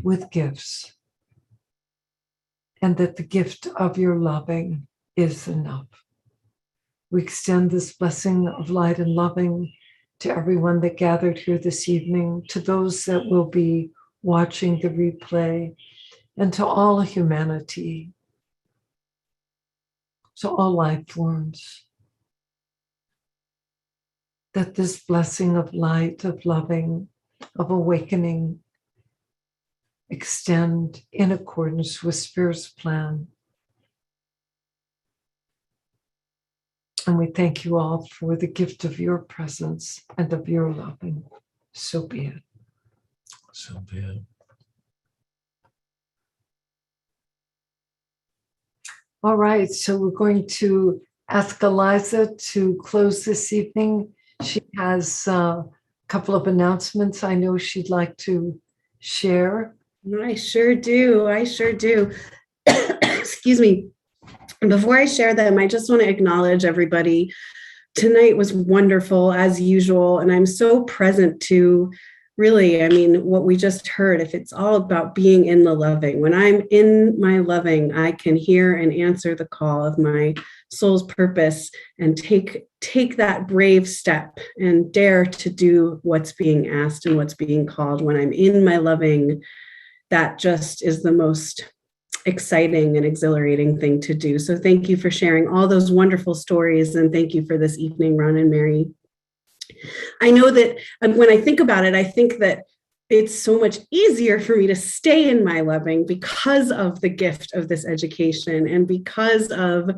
with gifts, and that the gift of your loving is enough. We extend this blessing of light and loving to everyone that gathered here this evening, to those that will be watching the replay, and to all humanity, to all life forms, that this blessing of light, of loving, of awakening extend in accordance with Spirit's plan. And we thank you all for the gift of your presence and of your loving. So be it. So be it. All right, so we're going to ask Eliza to close this evening. She has a couple of announcements I know she'd like to share. I sure do. Excuse me. Before I share them, I just want to acknowledge everybody. Tonight was wonderful as usual, and I'm so present to really, what we just heard. If it's all about being in the loving, when I'm in my loving, I can hear and answer the call of my soul's purpose and take that brave step and dare to do what's being asked and what's being called. When I'm in my loving, that just is the most exciting and exhilarating thing to do. So thank you for sharing all those wonderful stories, and thank you for this evening, Ron and Mary. I know that when I think about it, I think that it's so much easier for me to stay in my loving because of the gift of this education, and because of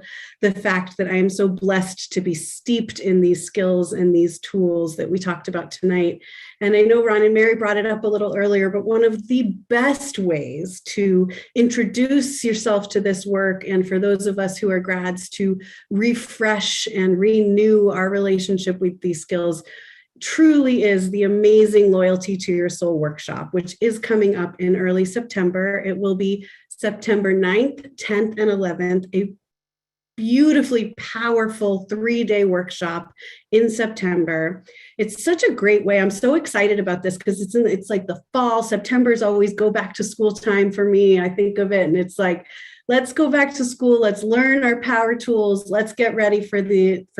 the fact that I am so blessed to be steeped in these skills and these tools that we talked about tonight. And I know Ron and Mary brought it up a little earlier, but one of the best ways to introduce yourself to this work, and for those of us who are grads, to refresh and renew our relationship with these skills, truly is the amazing Loyalty to Your Soul workshop, which is coming up in early September. It will be September 9th, 10th, and 11th, a beautifully powerful 3-day workshop in September. It's such a great way. I'm so excited about this because it's like the fall. September is always go back to school time for me. I think of it and it's like, let's go back to school. Let's learn our power tools. Let's get ready for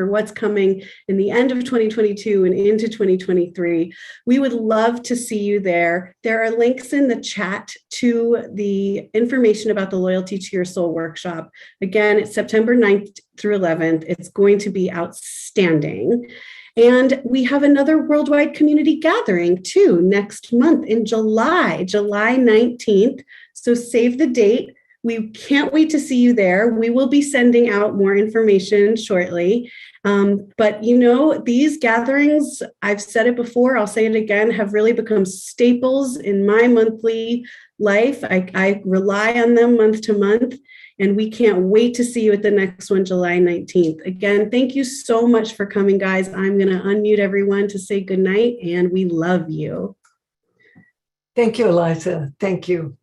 what's coming in the end of 2022 and into 2023. We would love to see you there. There are links in the chat to the information about the Loyalty to Your Soul workshop. Again, it's September 9th through 11th. It's going to be outstanding. And we have another worldwide community gathering too next month in July 19th. So save the date. We can't wait to see you there. We will be sending out more information shortly. But these gatherings, I've said it before, I'll say it again, have really become staples in my monthly life. I rely on them month to month, and we can't wait to see you at the next one, July 19th. Again, thank you so much for coming, guys. I'm going to unmute everyone to say goodnight, and we love you. Thank you, Eliza. Thank you.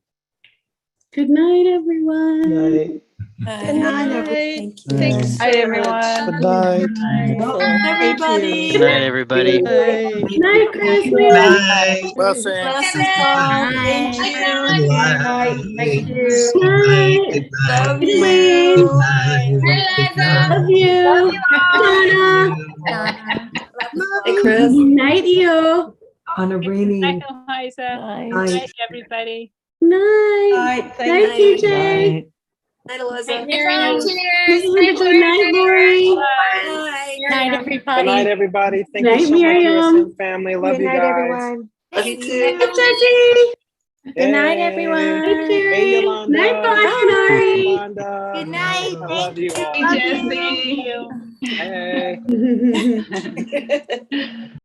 Good night, everyone. Night. Good night, everyone. Thank you. Thanks Hi, everyone. Good night. Everybody. Good night, everybody. Good night, Chris. Bye. Blessings. Thank you. Thank you. Love Good you. Love you. Donna. Hey, Chris. Good night, Io. On a rainy Night, Eliza. night. Night, everybody. Night. Night, CJ. Night, Eliza. Good night, Lori. Night, everybody. Good night, everybody. Thank Night, you so much, Miriam. USM family. Love Good you night, guys. everyone. Love you too. Hi, Jesse. Good night, Hey. everyone. Hey, Carrie. Hey, Yolanda. Night, Bob. Hey, Good night. Yolanda. Good night. I love you all. Love you. Hey.